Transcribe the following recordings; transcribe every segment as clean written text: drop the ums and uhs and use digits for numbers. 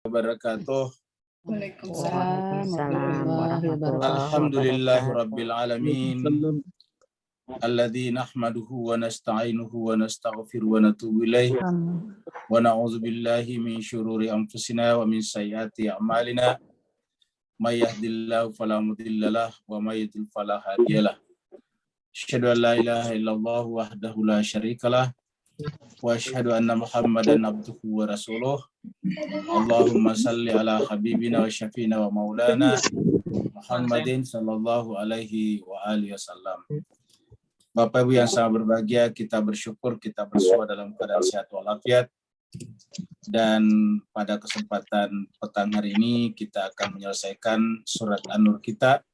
wabarakatuh. Waalaikumsalam warahmatullahi Alhamdulillahirabbil alamin. Alladzi nahmaduhu wa nasta'inuhu wa nastaghfiruhu wa natubu ilaih. Wa na'udzu billahi min syururi anfusina wa min sayyiati a'malina. May yahdihillahu fala mudhillalah wa may yudhlil fala hadiyalah. Asyhadu an la ilaha illallah wahdahu la syarikalah wa asyhadu anna Muhammadan abduhu wa rasuluh. Allahumma salli ala habibina wa syafiina wa maulana Muhammadin sallallahu alaihi wa alihi wasallam. Bapak Ibu yang sangat berbahagia, kita bersyukur kita bersua dalam keadaan sehat walafiat. Dan pada kesempatan petang hari ini kita akan menyelesaikan surat An-Nur kita,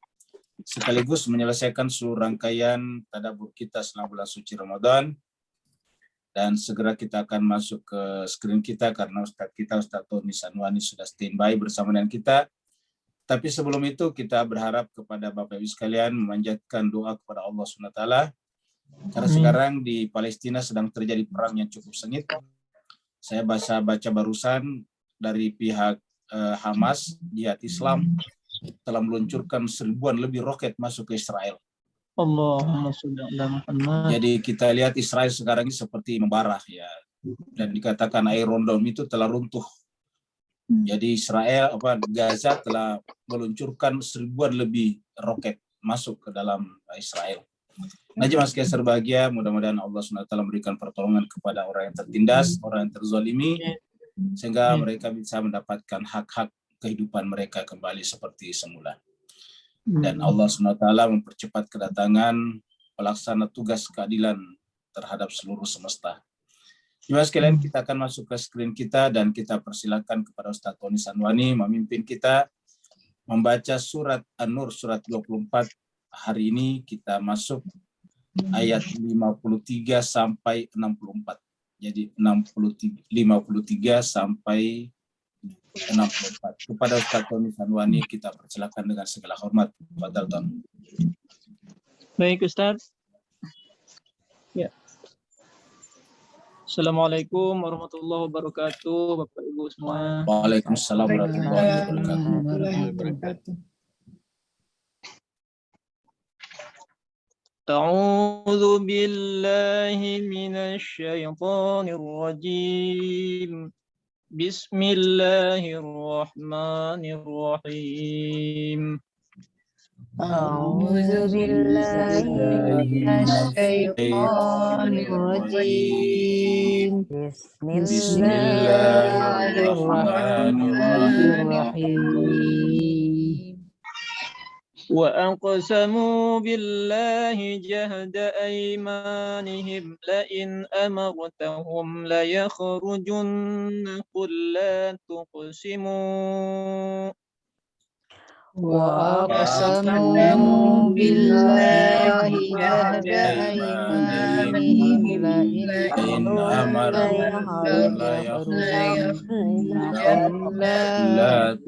sekaligus menyelesaikan seluruh rangkaian tadabbur kita selama bulan suci Ramadan. Dan segera kita akan masuk ke screen kita karena Ustaz Tony Sanwani sudah standby bersama dengan kita. Tapi sebelum itu kita berharap kepada Bapak Ibu sekalian memanjatkan doa kepada Allah SWT. Karena sekarang di Palestina sedang terjadi perang yang cukup sengit. Saya baca barusan dari pihak Hamas, Jihad Islam, telah meluncurkan 1000-an lebih roket masuk ke Israel. Allahumma sholli ala Muhammad. Jadi kita lihat Israel sekarang ini seperti membara ya. Dan dikatakan Iron Dome itu telah runtuh. Jadi Gaza telah meluncurkan 1000-an lebih roket masuk ke dalam Israel. Nah, jemaah sekalian berbahagia, mudah-mudahan Allah SWT memberikan pertolongan kepada orang yang tertindas, orang yang terzalimi, sehingga mereka bisa mendapatkan hak-hak kehidupan mereka kembali seperti semula. Dan Allah SWT mempercepat kedatangan pelaksana tugas keadilan terhadap seluruh semesta. Jemaah sekalian, kita akan masuk ke screen kita dan kita persilakan kepada Ustaz Tony Sanwani memimpin kita membaca surat An-Nur, surat 24. Hari ini kita masuk ayat 53 sampai 64. Jadi 53 sampai 64. Kepada Ustaz Tony Sanwani kita persilakan dengan segala hormat. Fadhal Ton. Baik Ustaz. Ya. Assalamualaikum warahmatullahi wabarakatuh, Bapak Ibu semua. Waalaikumsalam warahmatullahi wabarakatuh. A'udzu billahi minasy syaithanir rajim. Bismillahirrahmanirrahim. A'udzu billahi minasyaitonir rajim. Bismillahirrahmanirrahim. وأقسموا بالله جهد أيمانهم لئن أمرتهم ليخرجن قل لا تقسموا وأقسموا بالله جهد أيمانهم لئن أمرتهم ليخرجن لا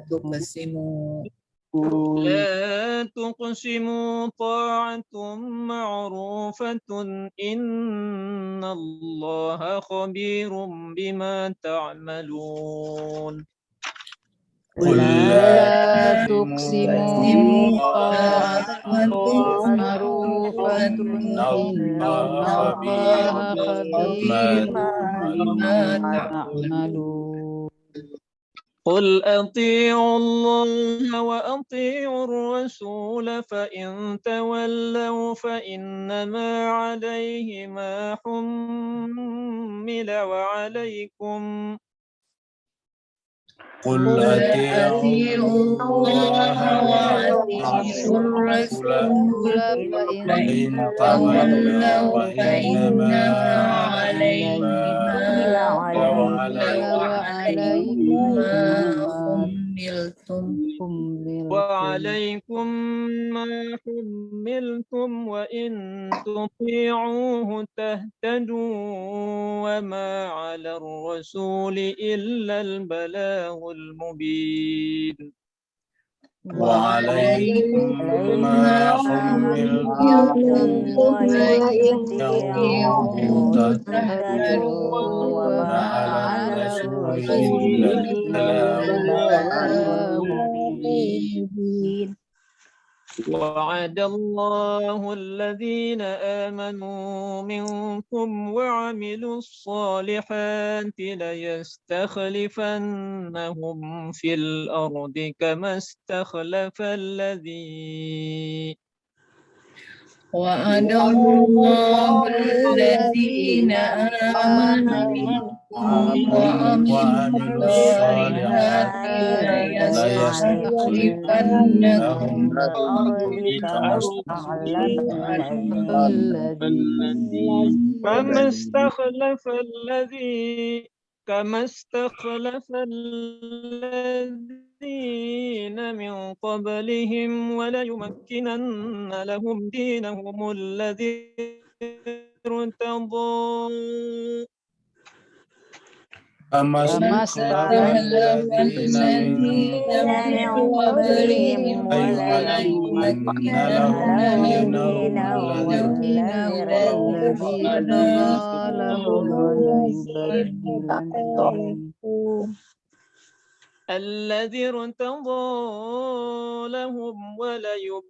تقسموا لا تقسموا طاعة معروفة إن الله خبير بما تعملون قل لا تقسموا طاعة معروفة إن الله خبير بما تعملون قل أطيعوا الله وأطيعوا الرسول فإن تولوا فإنما عليه ما حمل وعليكم قل أطيعوا الله وأطيعوا الرسول فإن تولوا فإنما عليه ما وعليكم ما حملتم وإن تطيعوه تهتدوا وما على الرسول إلا البلاغ المبين وعليكم ما حملتم وإن تطيعوه تهتدوا وما على الرسول إلا البلاغ مبين. وعد الله الذين آمنوا منكم وعملوا الصالحات ليستخلفنهم في الأرض كما استخلف الذي وعد الله الذين آمنوا وعملوا الصالحات ليستخلفنهم كما استخلف كما استخلف الذين من قبلهم وليمكنن لهم دينهم الذي ارتضوا كما استخلف الذين من قبلهم ليمكنن لهم دينهم الذي الذي ارتضى لهم وليبدلنهم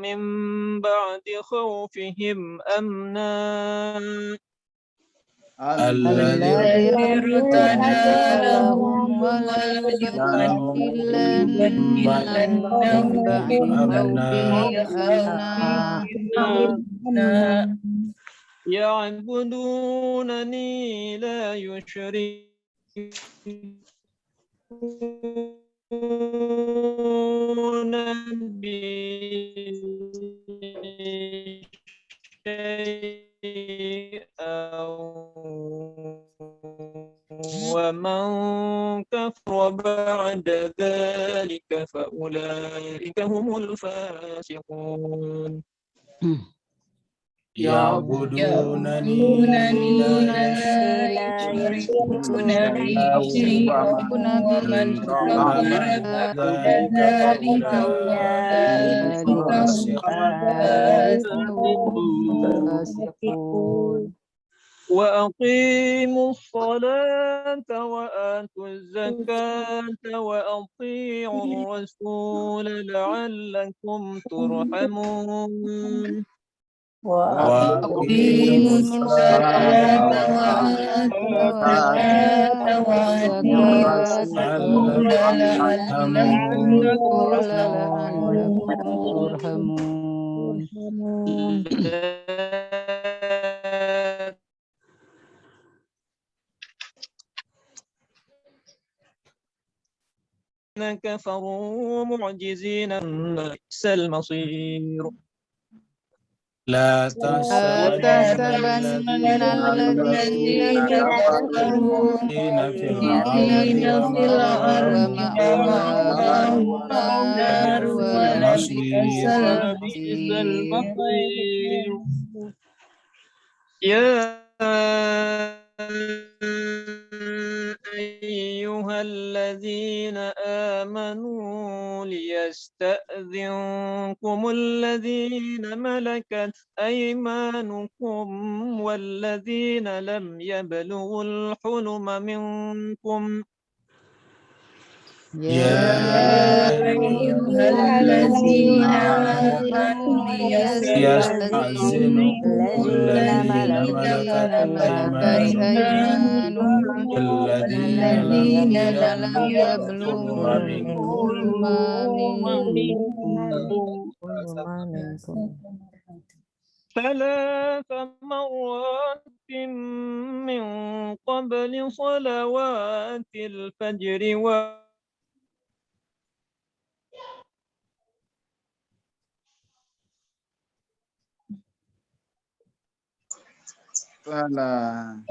من بعد خوفهم أمنا الذي ارتدى لهم وليبدلنهم بعد خوفهم أمنا يعبدونني لا يشركون بي شيئا ومن كفر بعد ذلك فأولئك هم الفاسقون يعبدونني لا يشركون بي شيئا ومن كفر بعد ذلك فأولئك هم فاسقون. وأقيموا الصلاة وآتوا الزكاة وأطيعوا الرسول لعلكم ترحمون وأقيموا الصلاة وآتوا الزكاة وأطيعوا الرسول لعلكم ترحمون. كفروا معجزين بئس المصير لا تحسبن الذين كفروا في الأرض ومأواهم النار ولبئس المصير. يا أيها الذين آمنوا ليستأذنكم الذين ملكت أيمانكم والذين لم يبلغوا الحلم منكم يا أيها الذين آمنوا ليستأذنكم الذين ملكت أيمانكم والذين لم يبلغوا الحلم منكم 3 مرات من قبل صلوات الفجر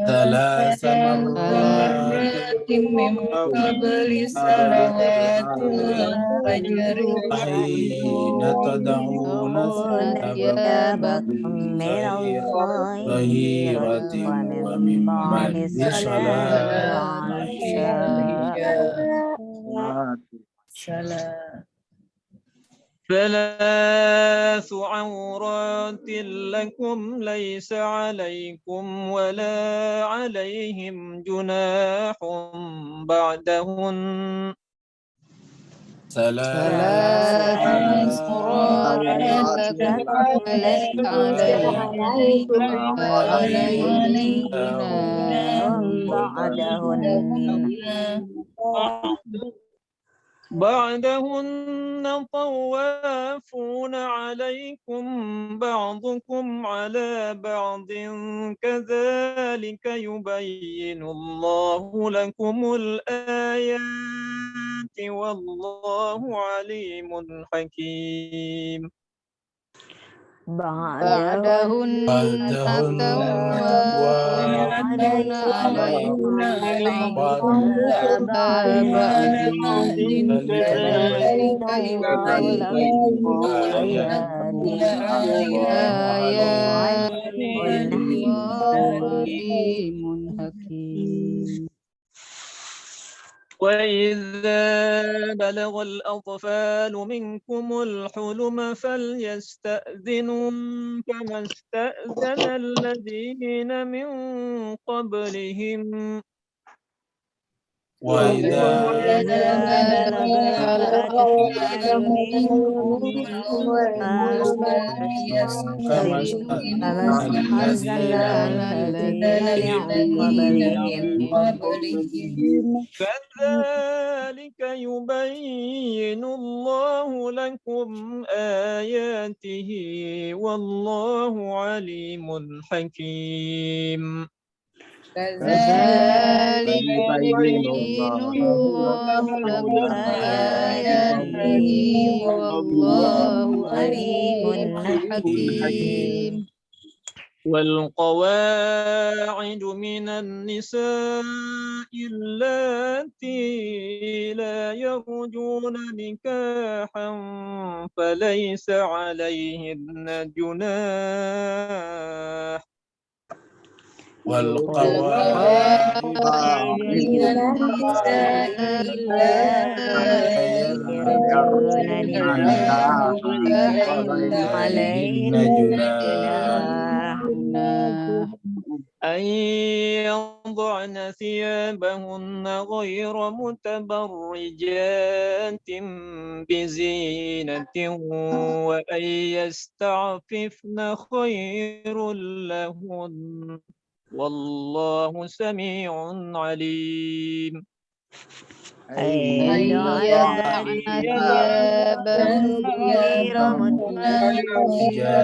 ثلاث مرات من قبل صلوات الفجر حين تدعون ثيابكم من ظهيرة ومن بعد صلاة العشاء. ثلاث عورات لكم ليس عليكم ولا عليهم جناح بعدهن ثلاث عورات لكم ليس عليكم وعليهم جناح بعدهن طوافون عليكم بعضكم على بعض كذلك يبين الله لكم الآيات والله عليم حكيم بعدهن طوافون عليكم بعضكم على بعض كذلك يبين الآيات والله عليم حكيم وإذا بلغ الأطفال منكم الحلم فليستأذنوا كما استأذن الذين من قبلهم وإذا بلغ الأطفال منكم الحلم كما استأذن الذين من قبلهم كذلك يبين الله لكم آياته والله عليم حكيم كذلك يبين الله لكم آياته والله عليم حكيم والقواعد من النساء اللاتي لا يرجون نكاحا فليس عليهن جناح والقواعد من النساء عليهن جناح أن يضعن ثيابهن غير متبرجات بزينة وأن يستعففن خير لهن والله سميع عليم أن يضعن ثيابهن غير متبرجات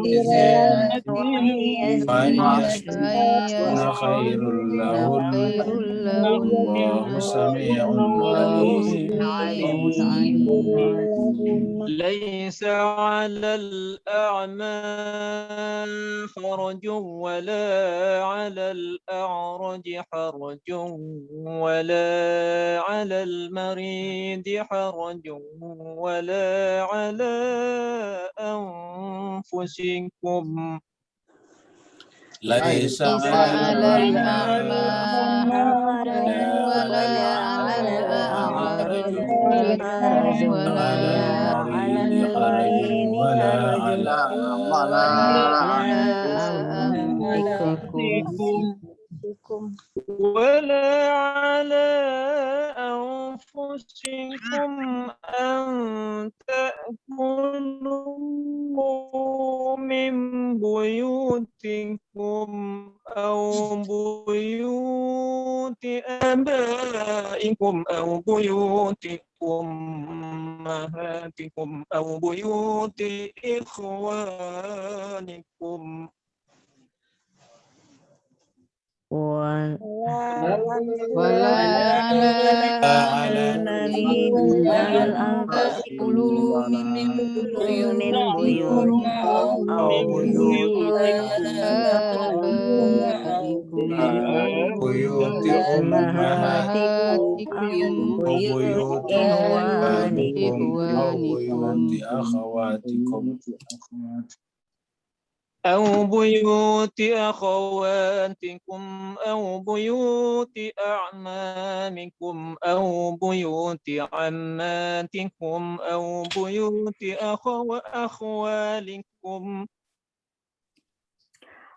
بزينة وأن يستعففن خير لهن والله سميع عليم. ليس على الأعمى حرج ولا على الأعرج حرج ولا على المريض حرج ولا على أنفسكم ليس على الأعمى ولا على الأعرج ولا على المريض ولا على أنفسكم ولا على أنفسكم أن تأكلوا من بيوتكم أو بيوت آبائكم أو بيوت أمهاتكم أو بيوت إخوانكم ولا على الذين أن تأكلوا من بيوتكم أو بيوت آبائكم بيوت أمهاتكم أو بيوت إخوانكم أو بيوت أخواتكم أو بيوت أخواتكم أو بيوت أعمامكم أو بيوت عماتكم أو بيوت أخوالكم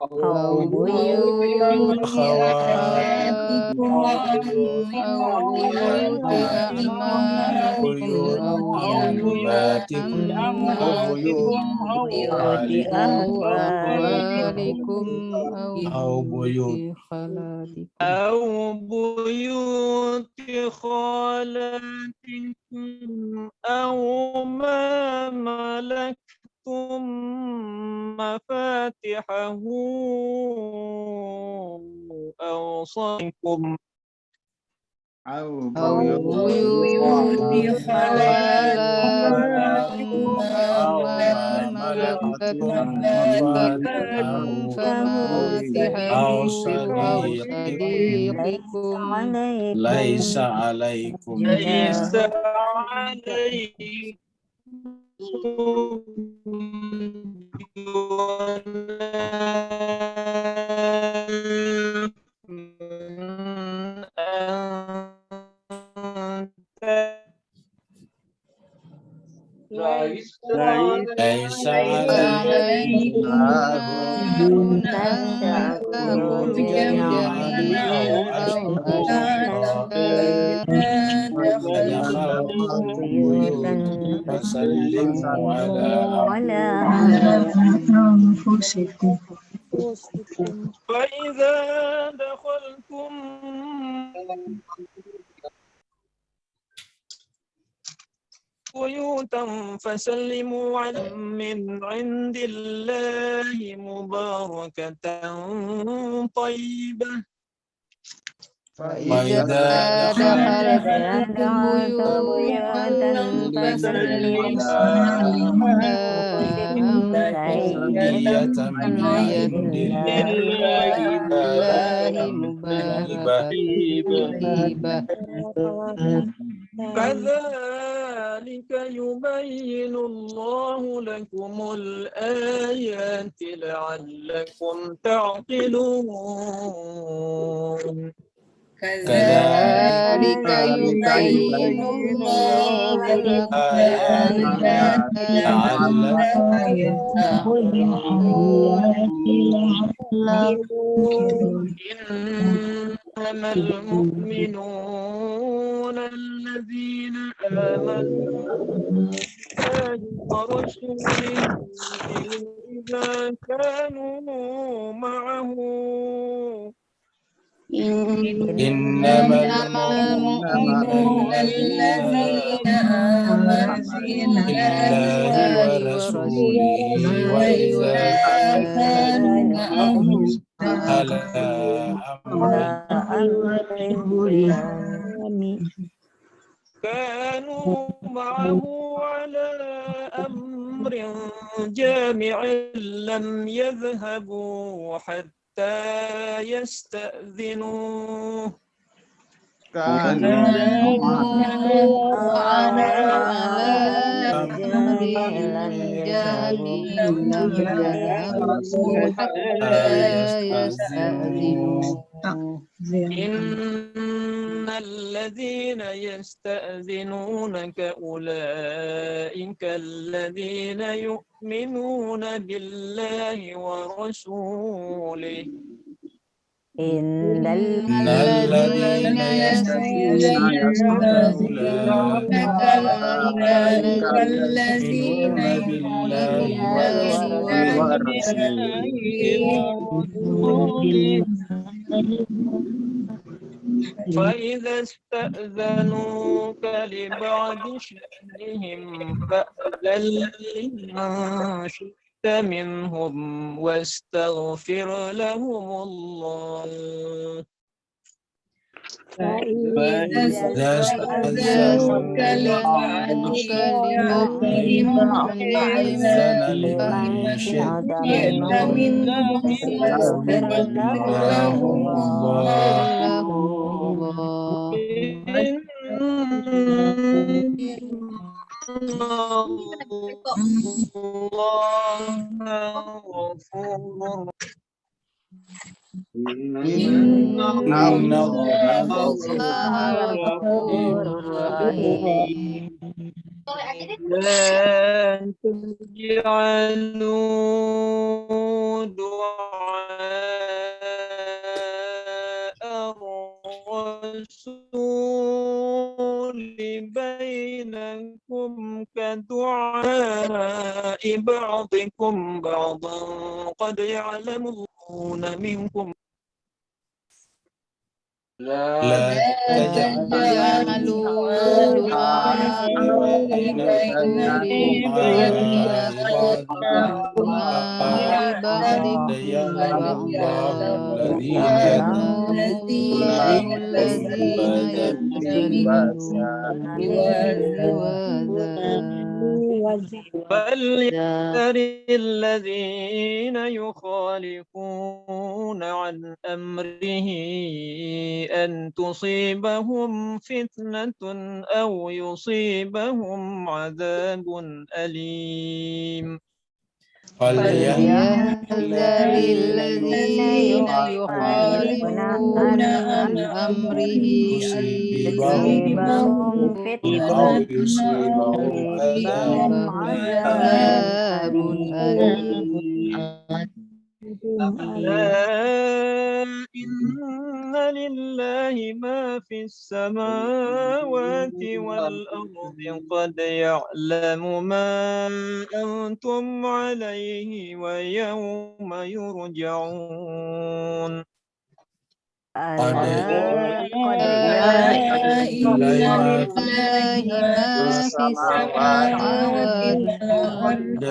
أو بيوت أخواتكم أو بيوت أعمامكم أو بيوت عماتكم أو أخوالكم أو بيوت خالاتكم أو بيوت خالاتكم أو ما ملكتم مفاتحه أو صديقكم أو بيوت خالاتكم أو ما ملكت مفاتحه أو أو صديقكم ليس عليكم ليس عليكم ليس عليكم عليكم أن تأكلوا من جميعا جميع أو أشتاتا دخلتم بيوتا فسلموا على أنفسكم فإذا دخلتم بيوتا فسلموا على من عند الله مباركة طيبة فإذا دخلتم بيوتا فسلموا على أنفسكم تحية من عند الله مباركة طيبة كذلك يبين الله لكم الآيات لعلكم تعقلون كذلك يبين الله لكم الآيات لعلكم تعقلون إنما المؤمنون الذين آمنوا بالله ورسوله إذا كانوا معه إنما المؤمنون الذين آمنوا بالله ورسوله وإذا كانوا على أمر كانوا معه على أمر جامع لم يذهبوا حتى يستأذنوه كانوا على أمر جامع لم يذهبوا حتى يستأذنوه إن الذين يستأذنونك أولئك الذين يؤمنون بالله ورسوله إن الذين يستأذنونك أولئك الذين بالله ورسوله فإذا استأذنوك لبعض شأنهم فأذن لمن شئت منهم واستغفر لهم الله فإذا استأذنوك لبعض فأذن لمن شئت منهم واستغفر لهم الله الله غفور Ghafurur Rahim. Dan تجعلوا دعاء الرسول بينكم كدعاء بعضكم بعضا قد يعلم الله منكم لا تجعلوا تجعلوا دعاء الرسول بينكم كدعاء بعضكم بعضا الذين يعلم الله الذين يتبعون فليحذر الذين يخالفون عن أمره أن تصيبهم فتنة أو يصيبهم عذاب أليم فليحذر الذين يخالفون عن أمره تصيبهم أو يصيبهم عذاب أليم. إن لله ما في السماوات والأرض قد يعلم ما أنتم عليه ويوم يرجعون لله ما في السماوات والأرض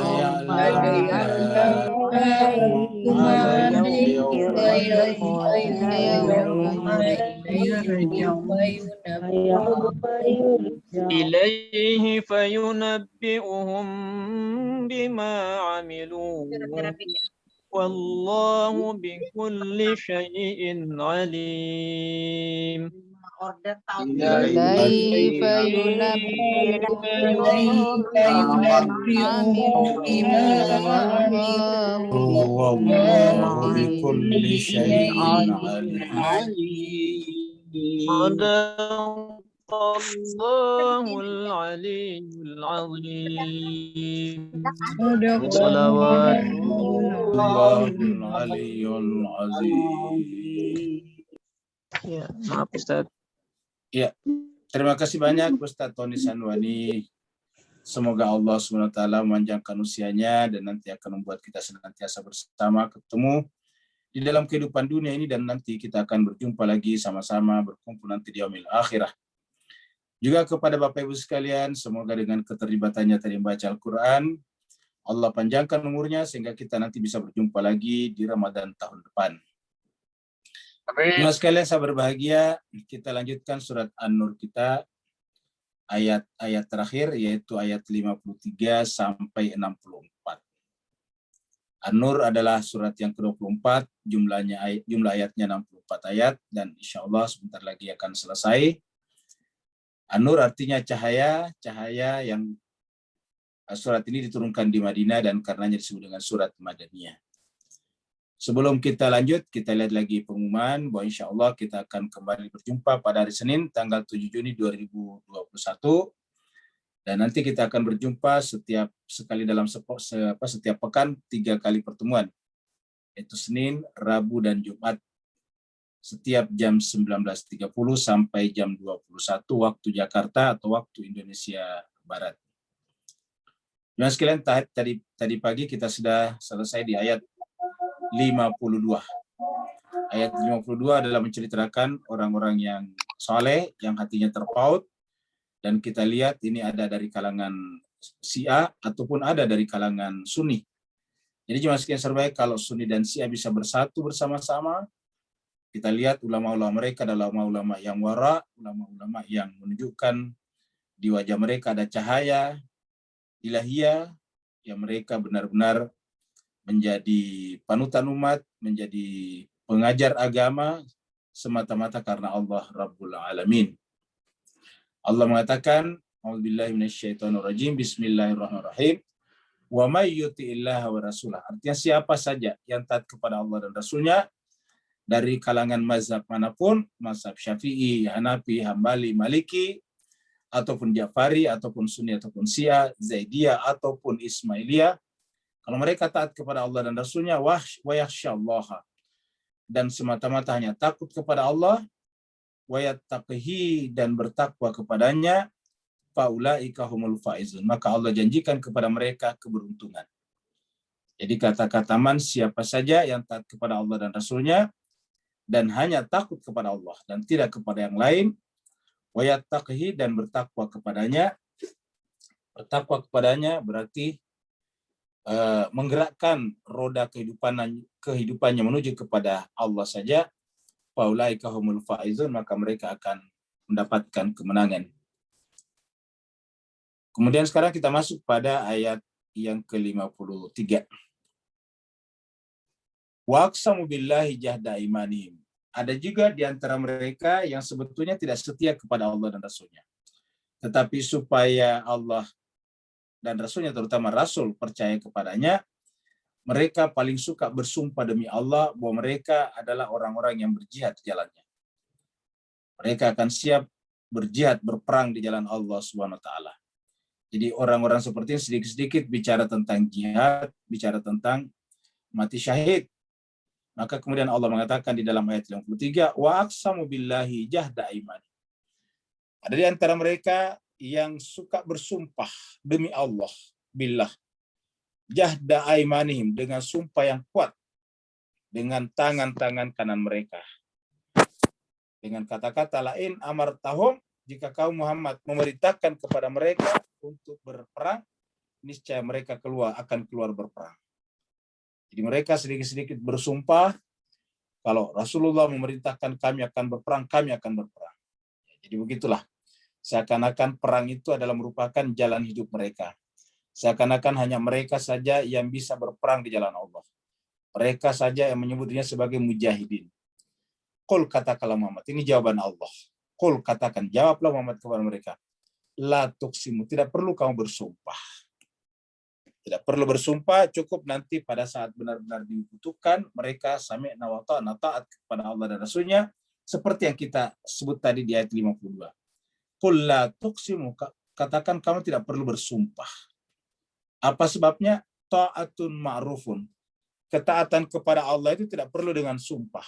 إليه فينبئهم بما عملوا والله بكل شيء عليم. إليه فينبئهم بما عملوا والله بكل شيء عليم. صدق الله العلي العظيم. صلوات الله العلي العظيم. Ya, maaf Ustaz. Ya, terima kasih banyak Ustaz Tony Sanwani. Semoga Allah SWT memanjangkan usianya dan nanti akan membuat kita senantiasa bersama ketemu di dalam kehidupan dunia ini, dan nanti kita akan berjumpa lagi sama-sama berkumpul nanti di yaumil akhirah. Juga kepada Bapak Ibu sekalian, semoga dengan keterlibatannya tadi membaca Al-Quran, Allah panjangkan umurnya sehingga kita nanti bisa berjumpa lagi di Ramadan tahun depan. Amin. Sekalian saya berbahagia, kita lanjutkan surat An-Nur kita, ayat-ayat terakhir yaitu ayat 53 sampai 64. An-Nur adalah surat yang ke-24, jumlah ayatnya 64 ayat, dan insya Allah sebentar lagi akan selesai. An-Nur artinya cahaya, cahaya yang surat ini diturunkan di Madinah dan karenanya disebut dengan surat Madaniyah. Sebelum kita lanjut, kita lihat lagi pengumuman bahwa insya Allah kita akan kembali berjumpa pada hari Senin tanggal 7 Juni 2021. Dan nanti kita akan berjumpa setiap pekan 3 kali pertemuan, yaitu Senin, Rabu, dan Jumat, setiap jam 19.30 sampai jam 21 waktu Jakarta atau waktu Indonesia Barat. Dan sekalian, tadi pagi kita sudah selesai di ayat 52. Ayat 52 adalah menceritakan orang-orang yang soleh, yang hatinya terpaut, dan kita lihat ini ada dari kalangan Syiah ataupun ada dari kalangan Sunni. Jadi cuma sekian serbaik kalau Sunni dan Syiah bisa bersatu bersama-sama. Kita lihat ulama-ulama mereka adalah ulama-ulama yang wara, ulama-ulama yang menunjukkan di wajah mereka ada cahaya ilahiyah, yang mereka benar-benar menjadi panutan umat, menjadi pengajar agama semata-mata karena Allah Rabbul Alamin. Allah mengatakan, A'udzubillahi minasyaitonirrajim, Bismillahirrahmanirrahim. Wa may yuti'illaha wa rasulah. Artinya siapa saja yang taat kepada Allah dan Rasulnya, dari kalangan mazhab manapun, mazhab Syafi'i, Hanafi, Hambali, Maliki, ataupun Ja'fari, ataupun Sunni, ataupun Syiah, Zaidiyah, ataupun Ismailiyah, kalau mereka taat kepada Allah dan Rasulnya, wa yakhsyallaha, dan semata-mata hanya takut kepada Allah, wa yattaqihi, dan bertakwa kepadanya, faulaika humul faizun, maka Allah janjikan kepada mereka keberuntungan. Jadi kata-kata man, siapa saja yang taat kepada Allah dan Rasulnya, dan hanya takut kepada Allah dan tidak kepada yang lain, wa yattaqihi, dan bertakwa kepadanya. Bertakwa kepadanya berarti menggerakkan roda kehidupannya menuju kepada Allah saja. Faulaika humul faizun, maka mereka akan mendapatkan kemenangan. Kemudian sekarang kita masuk pada ayat yang ke-53. Waqsamu billahi jahda imanihim. Ada juga di antara mereka yang sebetulnya tidak setia kepada Allah dan Rasulnya. Tetapi supaya Allah dan Rasulnya, terutama Rasul, percaya kepadanya, mereka paling suka bersumpah demi Allah bahwa mereka adalah orang-orang yang berjihad di jalannya. Mereka akan siap berjihad, berperang di jalan Allah Subhanahu wa taala. Jadi orang-orang seperti ini sedikit-sedikit bicara tentang jihad, bicara tentang mati syahid. Maka kemudian Allah mengatakan di dalam ayat 53, wa aqsamu billahi jahda imani. Ada di antara mereka yang suka bersumpah demi Allah, billah, jahda aimanihim, dengan sumpah yang kuat dengan tangan-tangan kanan mereka, dengan kata-kata lain, amartahum, jika kau Muhammad memerintahkan kepada mereka untuk berperang, niscaya mereka akan keluar berperang. Jadi mereka sedikit-sedikit bersumpah, kalau Rasulullah memerintahkan kami akan berperang, kami akan berperang. Jadi begitulah. Seakan-akan perang itu adalah merupakan jalan hidup mereka. Seakan-akan hanya mereka saja yang bisa berperang di jalan Allah. Mereka saja yang menyebutnya sebagai mujahidin. Qul, katakanlah Muhammad, ini jawaban Allah. Qul, katakan, jawablah Muhammad kepada mereka. La tuqsimu, tidak perlu kamu bersumpah. Tidak perlu bersumpah, cukup nanti pada saat benar-benar dibutuhkan, mereka sami'na wa ta'na, taat kepada Allah dan Rasulnya, seperti yang kita sebut tadi di ayat 52. Qul la tuqsimu, katakan kamu tidak perlu bersumpah. Apa sebabnya? Ta'atun ma'rufun. Ketaatan kepada Allah itu tidak perlu dengan sumpah.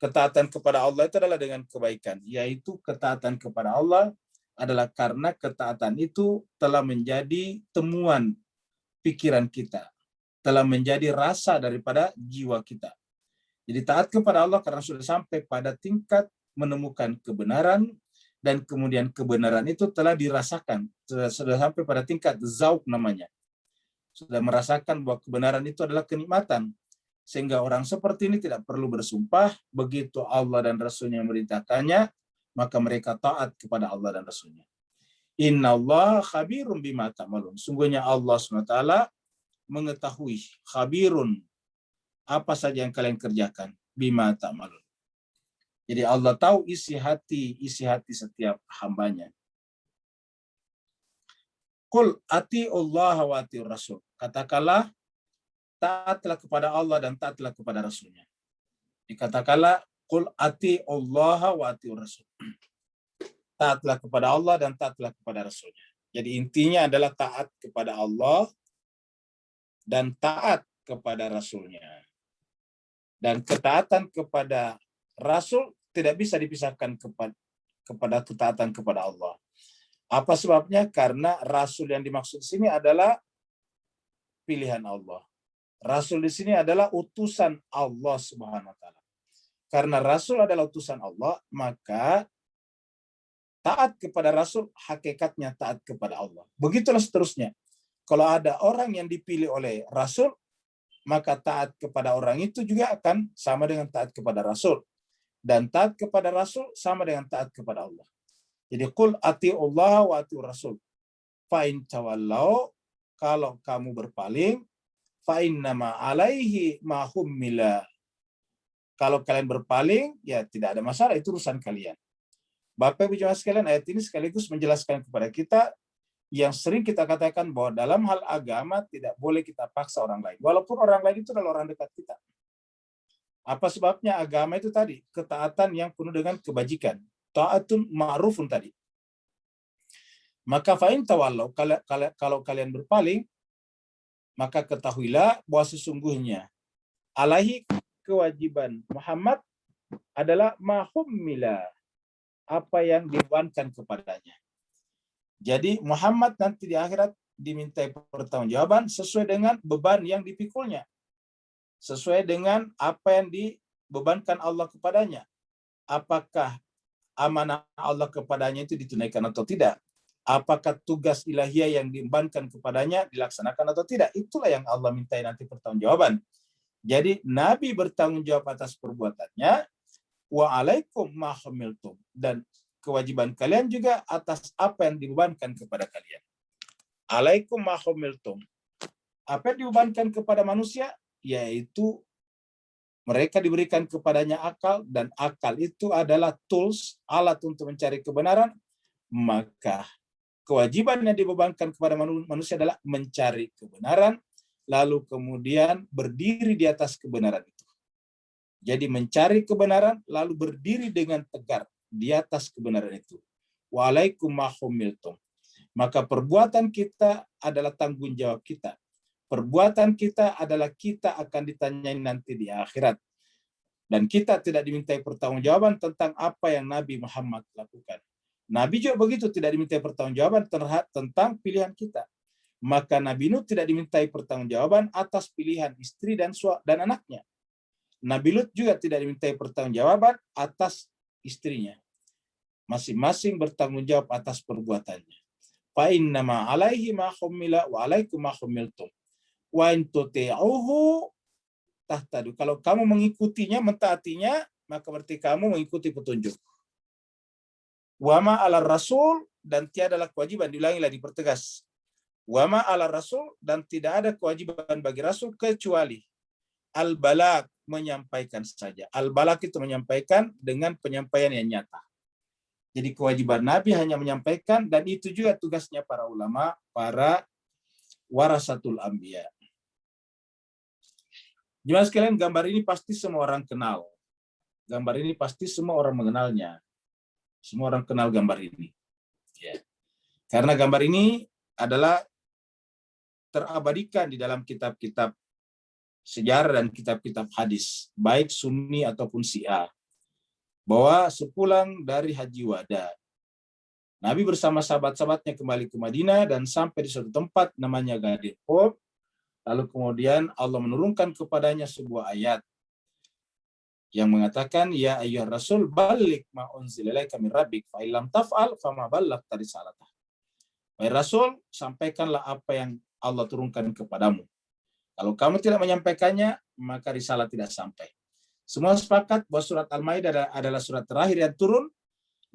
Ketaatan kepada Allah itu adalah dengan kebaikan, yaitu ketaatan kepada Allah adalah karena ketaatan itu telah menjadi temuan pikiran kita, telah menjadi rasa daripada jiwa kita. Jadi taat kepada Allah karena sudah sampai pada tingkat menemukan kebenaran, dan kemudian kebenaran itu telah dirasakan, sudah sampai pada tingkat zauq namanya. Sudah merasakan bahwa kebenaran itu adalah kenikmatan. Sehingga orang seperti ini tidak perlu bersumpah, begitu Allah dan Rasulnya memerintahkannya, maka mereka taat kepada Allah dan Rasulnya. Innallaha khabirun bima ta'malun. Sungguhnya Allah SWT mengetahui, khabirun, apa saja yang kalian kerjakan, bima ta'malun. Jadi Allah tahu isi hati setiap hambanya. Qul ati'ullaha wa ati'ur rasul. Katakanlah, taatlah kepada Allah dan taatlah kepada Rasulnya. Dikatakanlah, qul ati'ullaha wa ati'ur rasul. Taatlah kepada Allah dan taatlah kepada Rasulnya. Jadi intinya adalah taat kepada Allah dan taat kepada Rasulnya. Dan ketaatan kepada Rasul tidak bisa dipisahkan kepada ketaatan kepada Allah. Apa sebabnya? Karena Rasul yang dimaksud di sini adalah pilihan Allah. Rasul di sini adalah utusan Allah Subhanahu wa taala. Karena Rasul adalah utusan Allah, maka taat kepada Rasul hakikatnya taat kepada Allah. Begitulah seterusnya. Kalau ada orang yang dipilih oleh Rasul, maka taat kepada orang itu juga akan sama dengan taat kepada Rasul. Dan taat kepada Rasul sama dengan taat kepada Allah. Jadi qul ati'ullaha wa ati'ur rasul. Fa in tawallau, kalau kamu berpaling, fa innama alaihi ma hummila. Kalau kalian berpaling, ya tidak ada masalah, itu urusan kalian. Bapak Ibu jemaah sekalian, ayat ini sekaligus menjelaskan kepada kita yang sering kita katakan bahwa dalam hal agama tidak boleh kita paksa orang lain. Walaupun orang lain itu adalah orang dekat kita. Apa sebabnya? Agama itu tadi, ketaatan yang penuh dengan kebajikan. Ta'atun ma'rufun tadi. Maka fa'in tawallau, kalau kalian berpaling, maka ketahuilah bahwa sesungguhnya alaihi, kewajiban Muhammad adalah mahummila, apa yang dibebankan kepadanya. Jadi Muhammad nanti di akhirat dimintai pertanggungjawaban sesuai dengan beban yang dipikulnya. Sesuai dengan apa yang dibebankan Allah kepadanya. Apakah amanah Allah kepadanya itu ditunaikan atau tidak? Apakah tugas ilahiyah yang dibebankan kepadanya dilaksanakan atau tidak? Itulah yang Allah mintai nanti pertanggungjawaban. Jadi Nabi bertanggung jawab atas perbuatannya, wa alaikum ma hamiltum, dan kewajiban kalian juga atas apa yang dibebankan kepada kalian. Alaikum ma hamiltum. Apa yang dibebankan kepada manusia? Yaitu mereka diberikan kepadanya akal, dan akal itu adalah tools, alat untuk mencari kebenaran. Maka kewajiban yang dibebankan kepada manusia adalah mencari kebenaran, lalu kemudian berdiri di atas kebenaran itu. Jadi mencari kebenaran, lalu berdiri dengan tegar di atas kebenaran itu. Waalaikum mahumiltum. Maka perbuatan kita adalah tanggung jawab kita. Perbuatan kita adalah kita akan ditanyai nanti di akhirat. Dan kita tidak dimintai pertanggungjawaban tentang apa yang Nabi Muhammad lakukan. Nabi juga begitu, tidak dimintai pertanggungjawaban tentang pilihan kita. Maka Nabi Nuh tidak dimintai pertanggungjawaban atas pilihan istri dan anaknya. Nabi Lut juga tidak dimintai pertanggungjawaban atas istrinya. Masing-masing bertanggung jawab atas perbuatannya. Fa innama alaihi ma hummila wa alaikum ma hummiltum. Wa in tuti'uhu tahtadu. Kalau kamu mengikutinya, mentaatinya, maka berarti kamu mengikuti petunjuk. Wa ma 'alar rasul, dan tiadalah kewajiban, diulangilah, dipertegas. Wa ma 'alar rasul, dan tidak ada kewajiban bagi rasul kecuali al-balag, menyampaikan saja. Al-balag itu menyampaikan dengan penyampaian yang nyata. Jadi kewajiban Nabi hanya menyampaikan, dan itu juga tugasnya para ulama, para warasatul anbiya. Jemaah sekalian, gambar ini pasti semua orang kenal. Gambar ini pasti semua orang mengenalnya. Semua orang kenal gambar ini. Ya. Karena gambar ini adalah terabadikan di dalam kitab-kitab sejarah dan kitab-kitab hadis, baik Sunni ataupun Syiah, bahwa sepulang dari Haji Wada, Nabi bersama sahabat-sahabatnya kembali ke Madinah dan sampai di suatu tempat namanya Ghadir Khum. Lalu kemudian Allah menurunkan kepadanya sebuah ayat yang mengatakan, ya ayyuhar rasul balligh ma unzila ilaika min rabbik fa illam taf'al fama ballaghta risalatah. Wahai Rasul, sampaikanlah apa yang Allah turunkan kepadamu. Kalau kamu tidak menyampaikannya, maka risalah tidak sampai. Semua sepakat bahwa surat Al-Maidah adalah surat terakhir yang turun,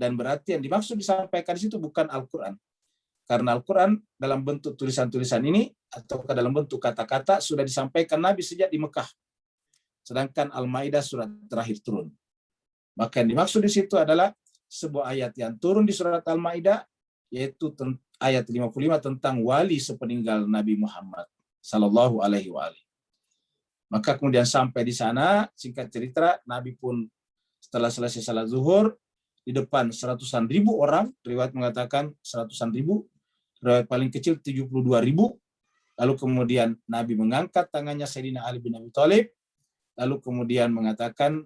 dan berarti yang dimaksud disampaikan di situ bukan Al-Quran. Karena Al-Quran dalam bentuk tulisan-tulisan ini, atau dalam bentuk kata-kata, sudah disampaikan Nabi sejak di Mekah. Sedangkan Al-Maidah surat terakhir turun. Maka yang dimaksud di situ adalah sebuah ayat yang turun di surat Al-Maidah, yaitu ayat 55 tentang wali sepeninggal Nabi Muhammad sallallahu alaihi wa alihi. Maka kemudian sampai di sana, singkat cerita, Nabi pun setelah selesai salat zuhur, di depan seratusan ribu orang, riwayat mengatakan seratusan ribu, riwayat paling kecil 72.000. Lalu kemudian Nabi mengangkat tangannya Sayyidina Ali bin Abi Thalib, lalu kemudian mengatakan,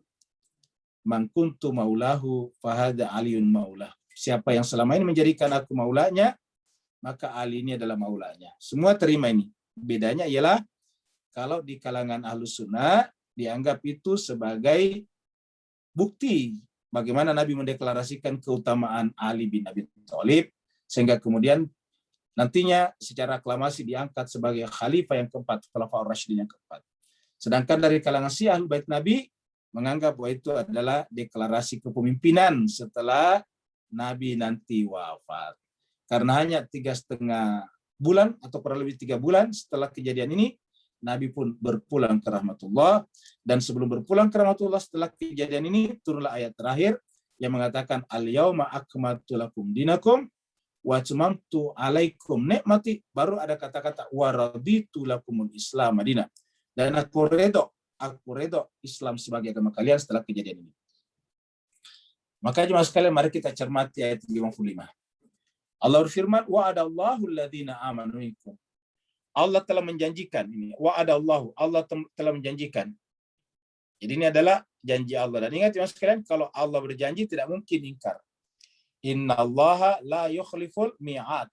man kuntu maulahu fahada aliyun maulah. Siapa yang selama ini menjadikan aku maulanya, maka Ali ini adalah maulanya. Semua terima ini. Bedanya ialah kalau di kalangan Ahlus Sunnah dianggap itu sebagai bukti bagaimana Nabi mendeklarasikan keutamaan Ali bin Abi Thalib, sehingga kemudian nantinya secara aklamasi diangkat sebagai khalifah yang keempat, Khulafaur Rasyidin yang keempat. Sedangkan dari kalangan Syiah Ahlul Bait Nabi menganggap bahwa itu adalah deklarasi kepemimpinan setelah Nabi nanti wafat. Karena hanya 3,5 bulan atau kurang lebih 3 bulan setelah kejadian ini, Nabi pun berpulang ke rahmatullah. Dan sebelum berpulang ke rahmatullah setelah kejadian ini, turunlah ayat terakhir yang mengatakan, al-yauma akmaltu lakum dinakum wa atmamtu alaikum nikmati. Baru ada kata-kata wa raditu lakumul Islam madinah. Dan aku redho aku ridho Islam sebagai agama kalian setelah kejadian ini. Maka jemaah sekalian, mari kita cermati ayat 55. Allah berfirman, wa'adallahu alladhina amanu minkum. Allah telah menjanjikan ini. Wa'adallahu, Allah telah menjanjikan. Jadi ini adalah janji Allah. Dan ingat jemaah sekalian, kalau Allah berjanji tidak mungkin ingkar. Innallaha la yukhliful mi'ad.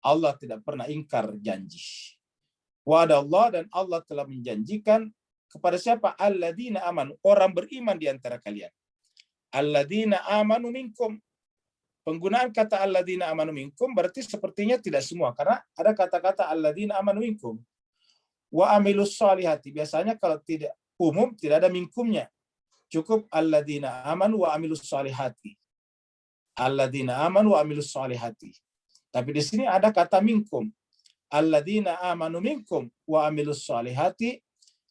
Allah tidak pernah ingkar janji. Wa'adallah, dan Allah telah menjanjikan kepada siapa? Alladzina amanu, orang beriman di antara kalian. Alladzina amanu minkum. Penggunaan kata alladzina amanu minkum berarti sepertinya tidak semua, karena ada kata-kata alladzina amanu minkum. Wa amilus solihati. Biasanya kalau tidak umum tidak ada minkumnya. Cukup alladzina amanu wa amilus solihati. Alladzina amanu wa amilus solihati. Tapi di sini ada kata minkum. Alladzina amanu minkum wa amilus solihati